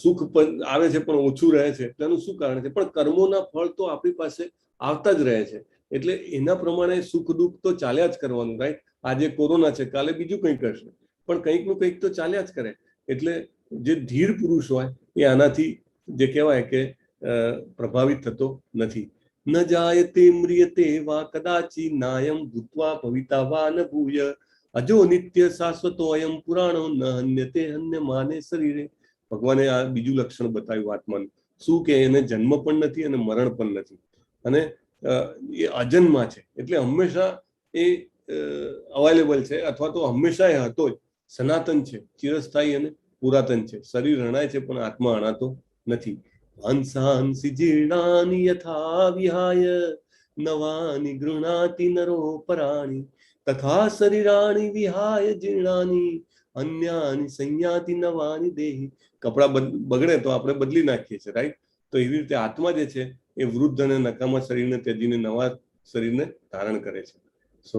સુખ પણ આવે છે પણ ઓછું રહે છે, તેનું શું કારણ છે? પણ કર્મોના ફળ તો આપણી પાસે આવતા જ રહે છે. એટલે એના પ્રમાણે સુખ દુઃખ તો ચાલ્યા જ કરવાનું, રાઈટ. આજે કોરોના છે, કાલે બીજું કંઈક કરશે, પણ કંઈકનું કંઈક તો ચાલ્યા જ કરે. એટલે જે ધીર પુરુષ હોય એ આનાથી જે કહેવાય કે પ્રભાવિત થતો નથી. ન જાયતે મ્રિયતે વા કદાચિ નાયમ ભૂત્વા ભવિતા વા ન ભૂય અજો નિત્ય શાશ્વતોયમ પુરાણો ન હન્યતે હન્ય માને શરીરે. ભગવાને આ બીજું લક્ષણ બતાવ્યું આત્માનું. શું કે એને જન્મ પણ નથી અને મરણ પણ નથી, અને એ અજન્મા છે. એટલે હંમેશા એ અવેલેબલ છે, અથવા તો હંમેશા એ હતો જ. સનાતન છે, ચિરસ્થાયી અને પુરાતન છે. શરીર હણાય છે પણ આત્મા હણાતો નથી. હંસાંસી જીર્ણાની યથા વિહાય નવાની ગૃણાતિ નરો પરાણી તથા શરીરાણી વિહાય જીર્ણાની અન્યાની સંયાતિ નવાની દેહી. કપડા બગડે તો આપણે બદલી નાખીએ છીએ, રાઈટ. તો એવી રીતે આત્મા જે છે એ વૃદ્ધ અને નકામા શરીરને ત્યજીને નવા શરીરને ધારણ કરે છે. સો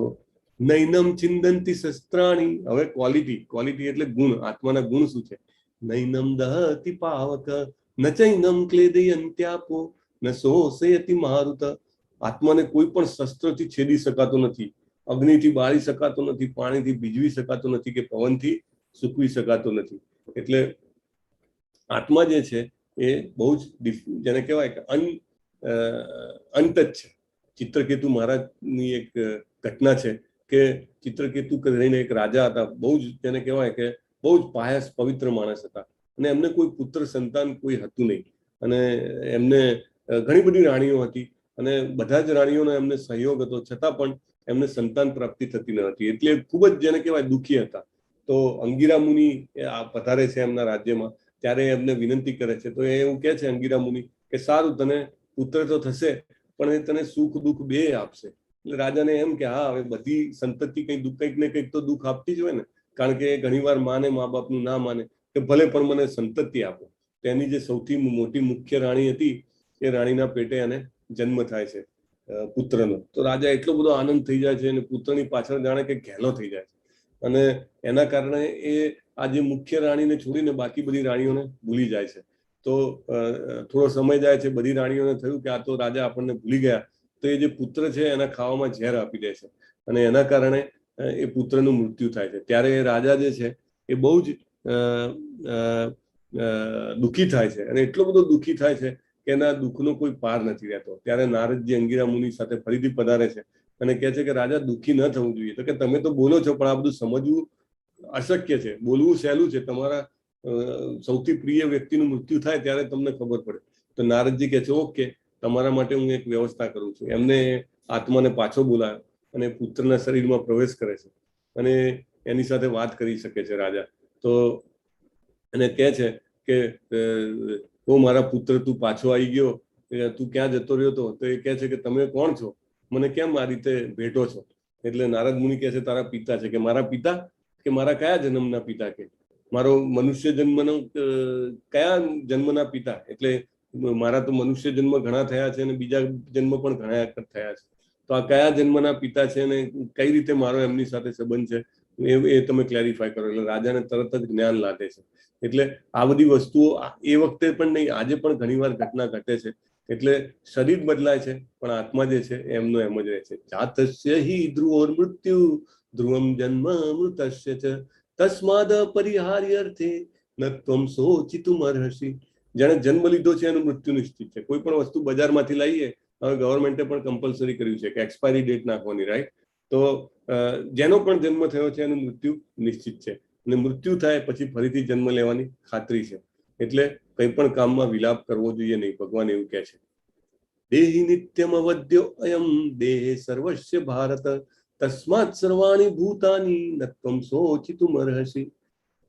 નૈનમ ચિંદંતી શસ્ત્રાણી. હવે ક્વોલિટી એટલે ગુણ. આત્માના ગુણ શું છે? નૈનમ દહતિ પાવક ન ચૈનમ ક્લેદયંત્યાપો ન શોષયતિ મારુત. આત્માને કોઈ પણ શસ્ત્રથી છેદી શકાતો નથી, અગ્નિથી બાળી શકાતો નથી, પાણીથી ભીજવી શકાતો નથી, કે પવનથી સૂકવી શકાતો નથી. એટલે આત્મા જે છે એ બહુ જ જેને કહેવાય કે અનટચ છે. ચિત્રકેતુ મહારાજની એક ઘટના છે કે ચિત્રકેતુ કરીને એક રાજા હતા. બહુ જ જેને કહેવાય કે બહુ જ પાયસ પવિત્ર માણસ હતા, અને એમને કોઈ પુત્ર સંતાન કોઈ હતું નહીં. અને એમને ઘણી બધી રાણીઓ હતી, અને બધા જ રાણીઓનો એમને સહયોગ હતો, છતાં પણ એમને સંતાન પ્રાપ્તિ થતી ન હતી. એટલે ખૂબ જ જેને કહેવાય દુઃખી હતા. તો અંગિરા મુનિ પધારે છે એમના રાજ્યમાં, ત્યારે એમને વિનંતી કરે છે. તો એ એવું કહે છે અંગિરા મુનિ કે સારું, તને પુત્ર તો થશે પણ એ તને સુખ દુઃખ બે આપશે. એટલે રાજાને એમ કે હા, હવે બધી સંતતિ કંઈક ને કંઈક તો દુઃખ આપતી જ હોય ને, કારણ કે ઘણીવાર માને મા બાપનું ના માને કે ભલે પણ મને સંતતિ આપો. તેની જે સૌથી મોટી મુખ્ય રાણી હતી એ રાણીના પેટે એને જન્મ થાય છે પુત્રનો. તો રાજા એટલો બધો આનંદ થઈ જાય છે અને પુત્રની પાછળ જાણે કે ઘેલો થઈ જાય છે. અને એના કારણે એ આ જે મુખ્ય રાણીને છોડીને બાકી બધી રાણીઓને ભૂલી જાય છે. તો થોડો સમય જાય છે, બધી રાણીઓને થયું કે આ તો રાજા આપણને ભૂલી ગયા. તો એ જે પુત્ર છે એના ખાવામાં ઝેર આપી દે છે અને એના કારણે એ પુત્રનું મૃત્યુ થાય છે. ત્યારે એ રાજા જે છે એ બહુ જ દુઃખી થાય છે અને એટલો બધો દુઃખી થાય છે કે એના દુઃખનો કોઈ પાર નથી રહેતો. ત્યારે નારદજી અંગિરા મુનિ સાથે ફરીથી પધારે છે અને કહે છે કે રાજા, દુઃખી ન થવું જોઈએ. તો કે તમે તો બોલો છો પણ આ બધું સમજવું અશક્ય છે, બોલવું સહેલું છે. તમારા સૌથી પ્રિય વ્યક્તિનું મૃત્યુ થાય ત્યારે તમને ખબર પડે. તો નારદજી કહે છે ઓકે, તમારા માટે હું એક વ્યવસ્થા કરું છું. એમને આત્માને પાછો બોલાયો અને પુત્રના શરીરમાં પ્રવેશ કરે છે અને એની સાથે વાત કરી શકે છે રાજા. તો એને કહે છે કે ઓ મારા પુત્ર, તું પાછો આવી ગયો, તું ક્યાં જતો રહ્યો હતો? તો એ કહે છે કે તમે કોણ છો? મને કેમ આ રીતે ભેટો છો? એટલે નારદ મુનિ કહે છે તારા પિતા છે. કે મારા પિતા? કે મારા કયા જન્મના પિતા? કે મારો મનુષ્ય જન્મનો કયા જન્મના પિતા? એટલે મારા તો મનુષ્ય જન્મ ઘણા થયા છે અને બીજા જન્મ પણ ઘણા થયા છે. તો આ કયા જન્મના પિતા છે અને કઈ રીતે મારો એમની સાથે સંબંધ છે એ તમે ક્લેરિફાય કરો. એટલે રાજાને તરત જ જ્ઞાન લાગે છે. એટલે આ બધી વસ્તુઓ એ વખતે પણ નહીં, આજે પણ ઘણીવાર ઘટના ઘટે છે. એટલે શરીર બદલાય છે પણ આત્મા જે છે એમનો એમ જ રહે છે. જાતસ્ય હિ ધ્રુવોર મૃત્યુ ધ્રુવમ જન્મ મૃતસ્ય ચ તસ્માદ પરિહાર્યર્થે નત્વમ શોચિતુમ અર્હસી. જેણે જન્મ લીધો છે એનું મૃત્યુ નિશ્ચિત છે. કોઈ પણ વસ્તુ બજારમાંથી લાવીએ, હવે ગવર્મેન્ટે પણ કમ્પલસરી કર્યું છે કે એક્સપાયરી ડેટ નાખવાની, રાઈટ? તો જેનો પણ જન્મ થયો છે એનું મૃત્યુ નિશ્ચિત છે અને મૃત્યુ થાય પછી ફરીથી જન્મ લેવાની ખાતરી છે. એટલે કંઈ પણ કામમાં વિલાપ કરવો જોઈએ નહીં. ભગવાન એવું કહે છે, દેહી નિત્યમ અવદ્યો અયમ દેહે સર્વસ્ય ભારત તસ્માત સર્વાણી ભૂતાની નત્વમ શોચિતુમ અર્હસી.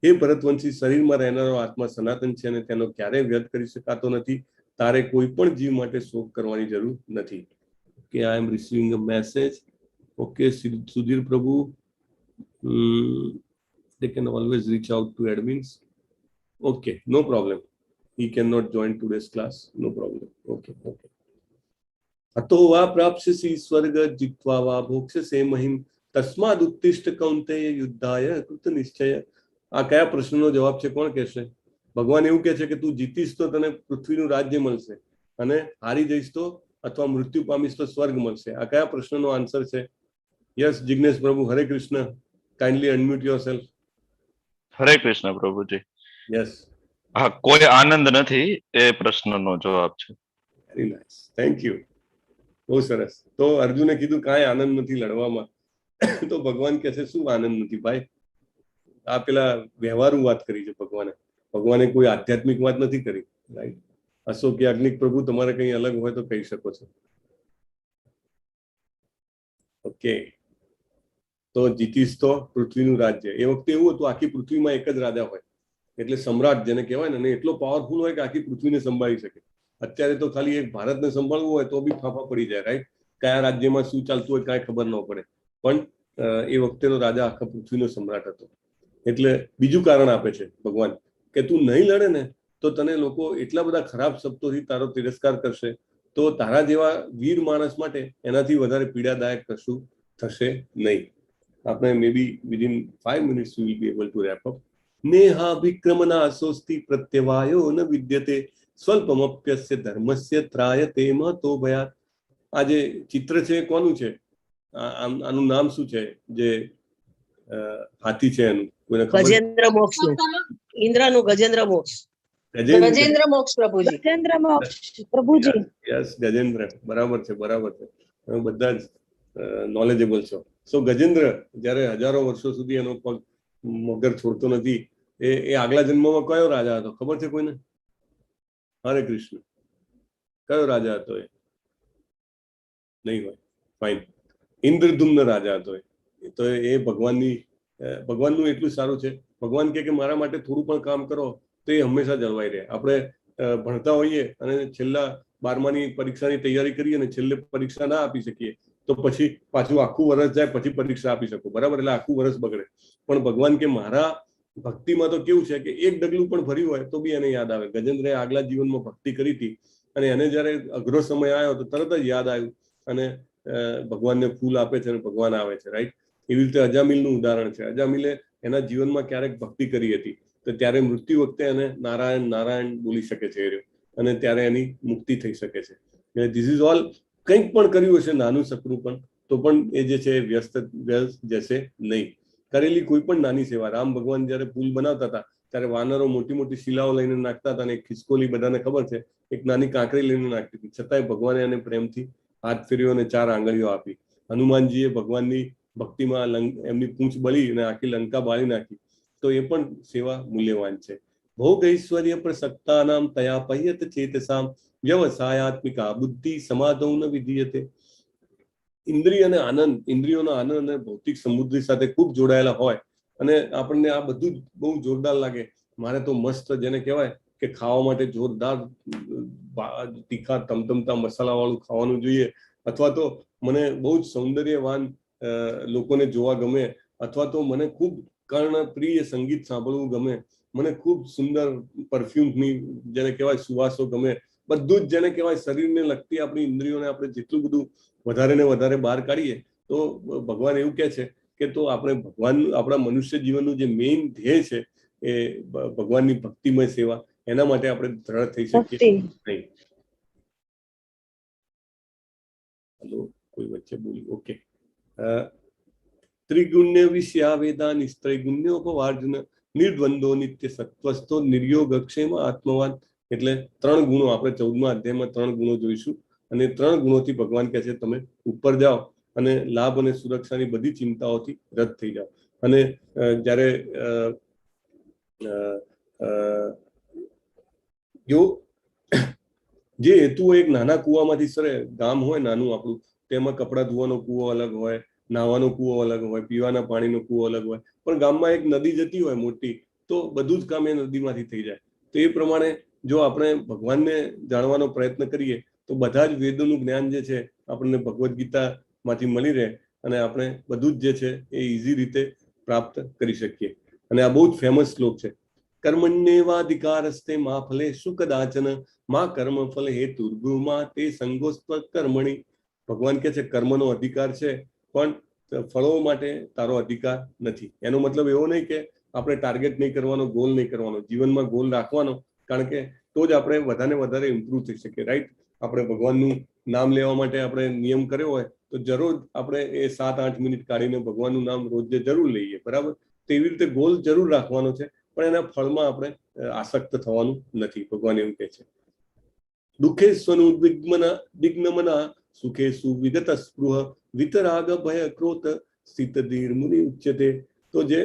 એ ભરતવંશી, શરીરમાં રહેનારો આત્મા સનાતન છે અને તેનો ક્યારેય વ્યર્થ કરી શકાતો નથી. તારે કોઈ પણ જીવ માટે શોક કરવાની જરૂર નથી. કે I am receiving a message. Okay Sudhir Prabhu, they can always reach out to admins. Okay, no problem. He cannot join today's class. No problem. Okay. अतो वा प्राप्स्यसि स्वर्ग जित्वा वा भोक्ष्यसे महिम तस्माद् उत्तिष्ठ कौन्तेय युद्धाय कृत निश्चय. આ કયા પ્રશ્નનો જવાબ છે? કોણ કહેશે? ભગવાન એવું કહે છે કે તું જીતીશ તો તને પૃથ્વીનું રાજ્ય મળશે અને હારી જઈશ તો અથવા મૃત્યુ પામીશ તો સ્વર્ગ મળશે. આ કયા પ્રશ્નનો આન્સર છે? યસ જિગ્નેશ પ્રભુ, હરે કૃષ્ણ. Kindly unmute yourself. હરે કૃષ્ણ પ્રભુજી. યસ. હા, કોઈ આનંદ નથી એ પ્રશ્નનો જવાબ છે. Very nice, thank you. બહુ સરસ. તો અર્જુને કીધું કાંઈ આનંદ નથી લડવામાં. તો ભગવાન કહે છે શું આનંદ નથી ભાઈ? આ પેલા વ્યવહારુ વાત કરી છે ભગવાને. ભગવાને કોઈ આધ્યાત્મિક વાત નથી કરી, રાઈટ? અશોક યાજ્ઞિક પ્રભુ, તમારે કંઈ અલગ હોય તો કહી શકો છો. ઓકે, તો જીતીશ તો પૃથ્વીનું રાજ્ય. એ વખતે એવું હતું, આખી પૃથ્વીમાં એક જ રાજા હોય, એટલે સમ્રાટ જેને કહેવાય ને, એટલો પાવરફુલ હોય કે આખી પૃથ્વીને સંભાળી શકે. અત્યારે તો ખાલી એક ભારતને સંભાળવું હોય તો બી ફાંફા પડી જાય, રાઈટ? કયા રાજ્યમાં શું ચાલતું હોય કાંઈ ખબર ન પડે. પણ એ વખતેનો રાજા આખા પૃથ્વીનો સમ્રાટ હતો. એટલે બીજું કારણ આપે છે ભગવાન કે તું નહીં લડે ને તો તને લોકો એટલા બધા ખરાબ શબ્દોથી તારો તિરસ્કાર કરશે, તો તારા જેવા વીર માણસ માટે એનાથી વધારે પીડાદાયક કશું થશે નહીં. આપણે may be within 5 minutes we will be able to wrap up. Neha વિક્રમના સોસ્તિ પ્રત્યવાયો ન વિદ્યતે સ્વલ્પમપ્યસ્ય ધર્મસ્ય ત્રાયતે મહતો ભયાત. આ જે ચિત્ર છે કોનું છે? આનું નામ શું છે? જે હાથી છે એનું કોઈને ખબર? ગજેન્દ્ર મોક્ષ. ઇન્દ્રનું ગજેન્દ્ર મોક્ષ. ગજેન્દ્ર મોક્ષ પ્રભુજી. ગજેન્દ્ર મોક્ષ પ્રભુજી. યસ, ગજેન્દ્ર. બરાબર છે. તમે બધા જ નોલેજેબલ છો. સો ગજેન્દ્ર જ્યારે હજારો વર્ષો સુધી એનો પગ મગર છોડતો નથી, એ આગલા જન્મમાં કયો રાજા હતો ખબર છે કોઈને? હરે કૃષ્ણ. કયો રાજા હતો? એ નહીં હોય. ફાઇન. ઇન્દ્રધુમ્ન રાજા હતો. તો એ ભગવાનનું એટલું સારું છે. ભગવાન કે મારા માટે થોડું પણ કામ કરો તો એ હંમેશા જળવાઈ રહે. આપણે ભણતા હોઈએ અને છેલ્લા 12માની પરીક્ષાની તૈયારી કરીએ અને છેલ્લે પરીક્ષા ના આપી શકીએ તો પછી પાછું આખું વર્ષ જાય પછી પરીક્ષા આપી શકો, બરાબર? એટલે આખું વર્ષ બગડે. પણ ભગવાન કે મારા ભક્તિમાં તો કેવું છે કે એક ડગલું પણ ભર્યું હોય તો બી એને યાદ આવે. ગજેન્દ્રએ આગલા જીવનમાં ભક્તિ કરી હતી અને એને જયારે અઘરો સમય આવ્યો તો તરત જ યાદ આવ્યું અને ભગવાનને ફૂલ આપે છે અને ભગવાન આવે છે, રાઈટ? એવી રીતે અજામિલનું ઉદાહરણ છે. અજામિલે એના જીવનમાં ક્યારેક ભક્તિ કરી હતી તો ત્યારે મૃત્યુ વખતે એને નારાયણ નારાયણ બોલી શકે છે અને ત્યારે એની મુક્તિ થઈ શકે છે. This is all. કંઈક પણ કર્યું હશે નાનું સપનું પણ તો પણ એ જે છે વ્યસ્ત જશે નહીં. કરેલી કોઈ પણ નાની સેવા, રામ ભગવાન જયારે પુલ બનાવતા હતા ત્યારે વાનરો મોટી મોટી શિલાઓ લઈને નાખતા હતા અને એક ખિસકોલી બધાને ખબર છે એક નાની કાંકરી લઈને નાખતી હતી, છતાંય ભગવાને એને પ્રેમથી હાથ ફેર્યો અને 4 આંગળીઓ આપી. હનુમાનજીએ ભગવાનની ભક્તિમાં એમની પૂંછ બળી અને આખી લંકા બાળી નાખી, તો એ પણ સેવા મૂલ્યવાન છે. ભોગ ઐશ્વર્ય પ્રસક્તાનામ તયા પહ્યત ચેતસામ વ્યવસાયાત્મિકા બુદ્ધિ સમાધૌ ન વિધીયતે. ઇન્દ્રિય અને આનંદ, ઇન્દ્રિયોનો આનંદ અને ભૌતિક સમૃદ્ધિ સાથે ખૂબ જોડાયેલા હોય અને આપણને આ બધું જ બહુ જોરદાર લાગે. મારે તો મસ્ત જેને કહેવાય કે ખાવા માટે જોરદાર તીખા તમતમતા મસાલાવાળું ખાવાનું જોઈએ, અથવા તો મને બહુ જ સૌંદર્યવાન લોકોને જોવા ગમે, અથવા તો મને ખૂબ કર્ણપ્રિય સંગીત સાંભળવું ગમે, મને ખૂબ સુંદર પરફ્યુમની જેને કહેવાય સુવાસો ગમે. બધું જ જેને કહેવાય શરીરને લગતી આપણી ઇન્દ્રિયોને આપણે જેટલું બધું વધારે ને વધારે બહાર કાઢીએ તો ભગવાન એવું કહે છે કે તો આપણે ભગવાન આપણા મનુષ્ય જીવનનું જે મેઇન ધ્યેય છે એ ભગવાનની ભક્તિમય સેવા, એના માટે આપણે દ્રઢ થઈ શકીએ નહીં. હલો, કોઈ વચ્ચે બોલી? ઓકે. ત્રિગુણ્ય વિષયા વેદા નિસ્ત્રૈગુણ્યોપવાર્જન નિર્દ્વંદો નિત્ય સત્વસ્તો નિર્યોગક્ષેમ આત્મવાન. એટલે 3 ગુણો આપણે 14મા અધ્યાયમાં 3 ગુણો જોઈશું અને 3 ગુણોથી ભગવાન કહે છે તમે ઉપર જાઓ અને લાભ અને સુરક્ષાની બધી ચિંતાઓથી રદ થઈ જાઓ. અને જ્યારે જો જે હેતુ એક નાના કૂવામાંથી સરે, ગામ હોય નાનું આપણું, તેમાં કપડાં ધોવાનો કૂવો અલગ હોય, નાહવાનો કૂવો અલગ હોય, પીવાના પાણીનો કૂવો અલગ હોય, પણ ગામમાં એક નદી જતી હોય મોટી તો બધું જ કામ એ નદીમાંથી થઈ જાય. તો એ પ્રમાણે જો આપણે ભગવાનને જાણવાનો પ્રયત્ન કરીએ તો બધા જ વેદોનું જ્ઞાન જે છે આપણને ભગવદ્ ગીતામાંથી મળી રહે અને આપણે બધું જ જે છે એ ઇઝી રીતે પ્રાપ્ત કરી શકીએ. અને આ બહુ જ ફેમસ શ્લોક છે. કર્મણ્યેવાધિકારસ્તે મા ફલેષુ કદાચન મા કર્મ ફલ હેતુર્ભૂમા તે સંગોસ્ત્વ કર્મણી. ભગવાન કહે છે કર્મનો અધિકાર છે પણ ફળો માટે તારો અધિકાર નથી. એનો મતલબ એવો નહીં કે આપણે ટાર્ગેટ નહીં કરવાનો, ગોલ નહીં કરવાનો, જીવનમાં ગોલ રાખવાનો, કારણ કે તો જ આપણે વધારે ઇમ્પ્રુવ થઈ શકીએ, રાઈટ? આપણે ભગવાનનું નામ લેવા માટે આપણે નિયમ કર્યો હોય તો જરૂર આપણે એ 7-8 મિનિટ કાઢીને ભગવાનનું નામ રોજે જરૂર લઈએ, બરાબર? તો એવી રીતે ગોલ જરૂર રાખવાનો છે પણ એના ફળમાં આપણે આસક્ત થવાનું નથી. ભગવાન એવું કહે છે. દુઃખેસ્વનું દિગ્નમના સુખેસુ વિગત સ્પૃહ વિતરાગ ભય ક્રોધ સ્થિત ધીર મુનિ ઉચ્ચતે. તો જે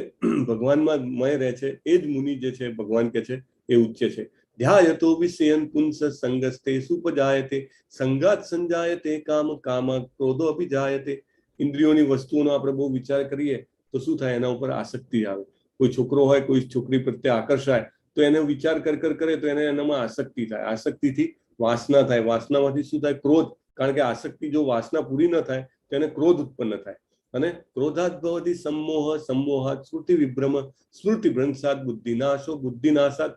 ભગવાનમાં મય રહે છે એ જ મુનિ જે છે ભગવાન કહે છે એ ઉચ્ચ છે. ધ્યાયતો વિષયન પુંસ સંગસ્તે સુપજાયતે સંગાત સંજાયતે કામ કામ ક્રોધો અભિજાયતે. ઇન્દ્રિયોની વસ્તુઓનો આપણે બહુ વિચાર કરીએ તો શું થાય? એના ઉપર આસક્તિ આવે. કોઈ છોકરો હોય, કોઈ છોકરી પ્રત્યે આકર્ષાય તો એને વિચાર કરે તો એને એનામાં આસક્તિ થાય. આસક્તિથી વાસના થાય. વાસનામાંથી શું થાય? ક્રોધ. કારણ કે આસક્તિ જો વાસના પૂરી ન થાય તો એને ક્રોધ ઉત્પન્ન થાય. અને ક્રોધાત ભવતિ સંમોહ સંમોહાત સ્મૃતિ વિભ્રમ સ્મૃતિ ભ્રંશાત બુદ્ધિનાશો બુદ્ધિનાશાત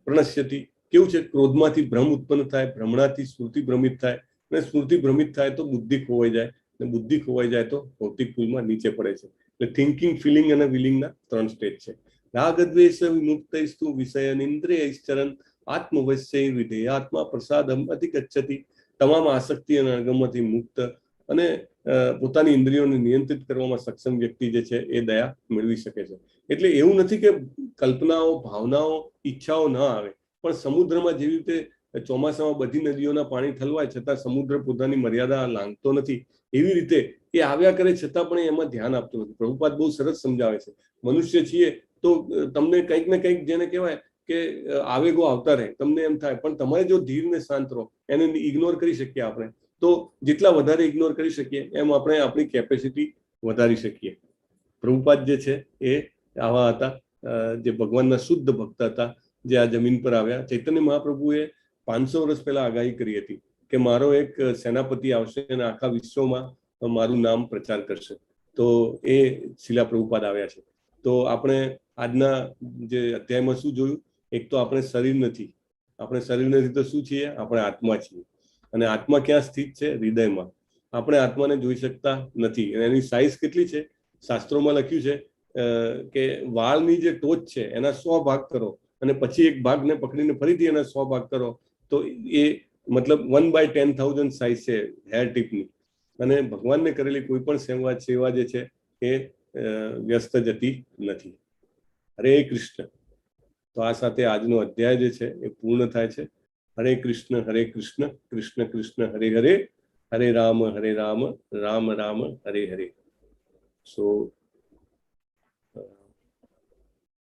પ્રણશ્યતિ. કેવું છે? ક્રોધમાંથી ભ્રમ ઉત્પન્ન થાય, ભ્રમણાથી સ્મૃતિ ભ્રમિત થાય, અને સ્મૃતિ ભ્રમિત થાય તો બુદ્ધિ ખોવાઈ જાય, અને બુદ્ધિ ખોવાઈ જાય તો ભૌતિક કુલમાં નીચે પડે છે. એટલે થિંકિંગ, ફિલિંગ અને વિલિંગના 3 સ્ટેજ છે. રાગદ્વેષ વિમુક્તૈસ્તુ વિષયન ઇન્દ્રિયૈશ્ચરન આત્મવશ્ય વિધેયાત્મા પ્રસાદમ અધિગચ્છતિ. તમામ આસક્તિ અને અણગમોથી મુક્ત અને પોતાની ઇન્દ્રિયોને નિયંત્રિત કરવામાં સક્ષમ વ્યક્તિ જે છે એ દયા મેળવી શકે છે. એટલે એવું નથી કે કલ્પનાઓ, ભાવનાઓ, ઈચ્છાઓ ન આવે, પણ સમુદ્રમાં જેવી રીતે ચોમાસામાં બધી નદીઓના પાણી ઠલવાય છતાં સમુદ્ર પોતાની મર્યાદા લાંઘતો નથી, એવી રીતે એ આવ્યા કરે છતાં પણ એમાં ધ્યાન આપતો નથી. પ્રભુપાદ બહુ સરસ સમજાવે છે. મનુષ્ય છીએ તો તમને કંઈક ને કંઈક જેને કહેવાય કે આવેગો આવતા રહે, તમને એમ થાય, પણ તમારે જો ધીર ને શાંત રહો, એને ઇગ્નોર કરી શકીએ આપણે, તો જેટલા વધારે ઇગ્નોર કરી શકીએ એમ આપણે આપણી કેપેસિટી વધારી શકીએ. પ્રભુપાદ જે છે એ આવા હતા જે ભગવાનના શુદ્ધ ભક્ત હતા, જે આ જમીન પર આવ્યા. ચૈતન્ય મહાપ્રભુએ 500 વર્ષ પહેલા આગાહી કરી હતી કે મારો એક સેનાપતિ આવશે અને આખા વિશ્વમાં મારું નામ પ્રચાર કરશે. તો એ શિલા પ્રભુપાદ આવ્યા છે. તો આપણે આજના જે અધ્યાયમાં શું જોયું? એક તો આપણે શરીર નથી. આપણે શરીર નથી તો શું છીએ? આપણે આત્મા છીએ. અને આત્મા ક્યાં સ્થિત છે? હૃદયમાં. આપણે આત્માને જોઈ શકતા નથી. અને એની સાઈઝ કેટલી છે? શાસ્ત્રોમાં લખ્યું છે કે વાળની જે ટોચ છે એના 100 ભાગ કરો અને પછી એક ભાગને પકડીને ફરીથી એના 100 ભાગ કરો તો એ મતલબ 1/10,000 સાઈઝ છે હેર ટીપની. અને ભગવાનને કરેલી કોઈ પણ સેવા જે છે એ વ્યસ્ત જતી નથી. હરે કૃષ્ણ. તો આ સાથે આજનો અધ્યાય જે છે એ પૂર્ણ થાય છે. હરે કૃષ્ણ કૃષ્ણ કૃષ્ણ હરે હરે, હરે રામ રામ રામ હરે હરે. સો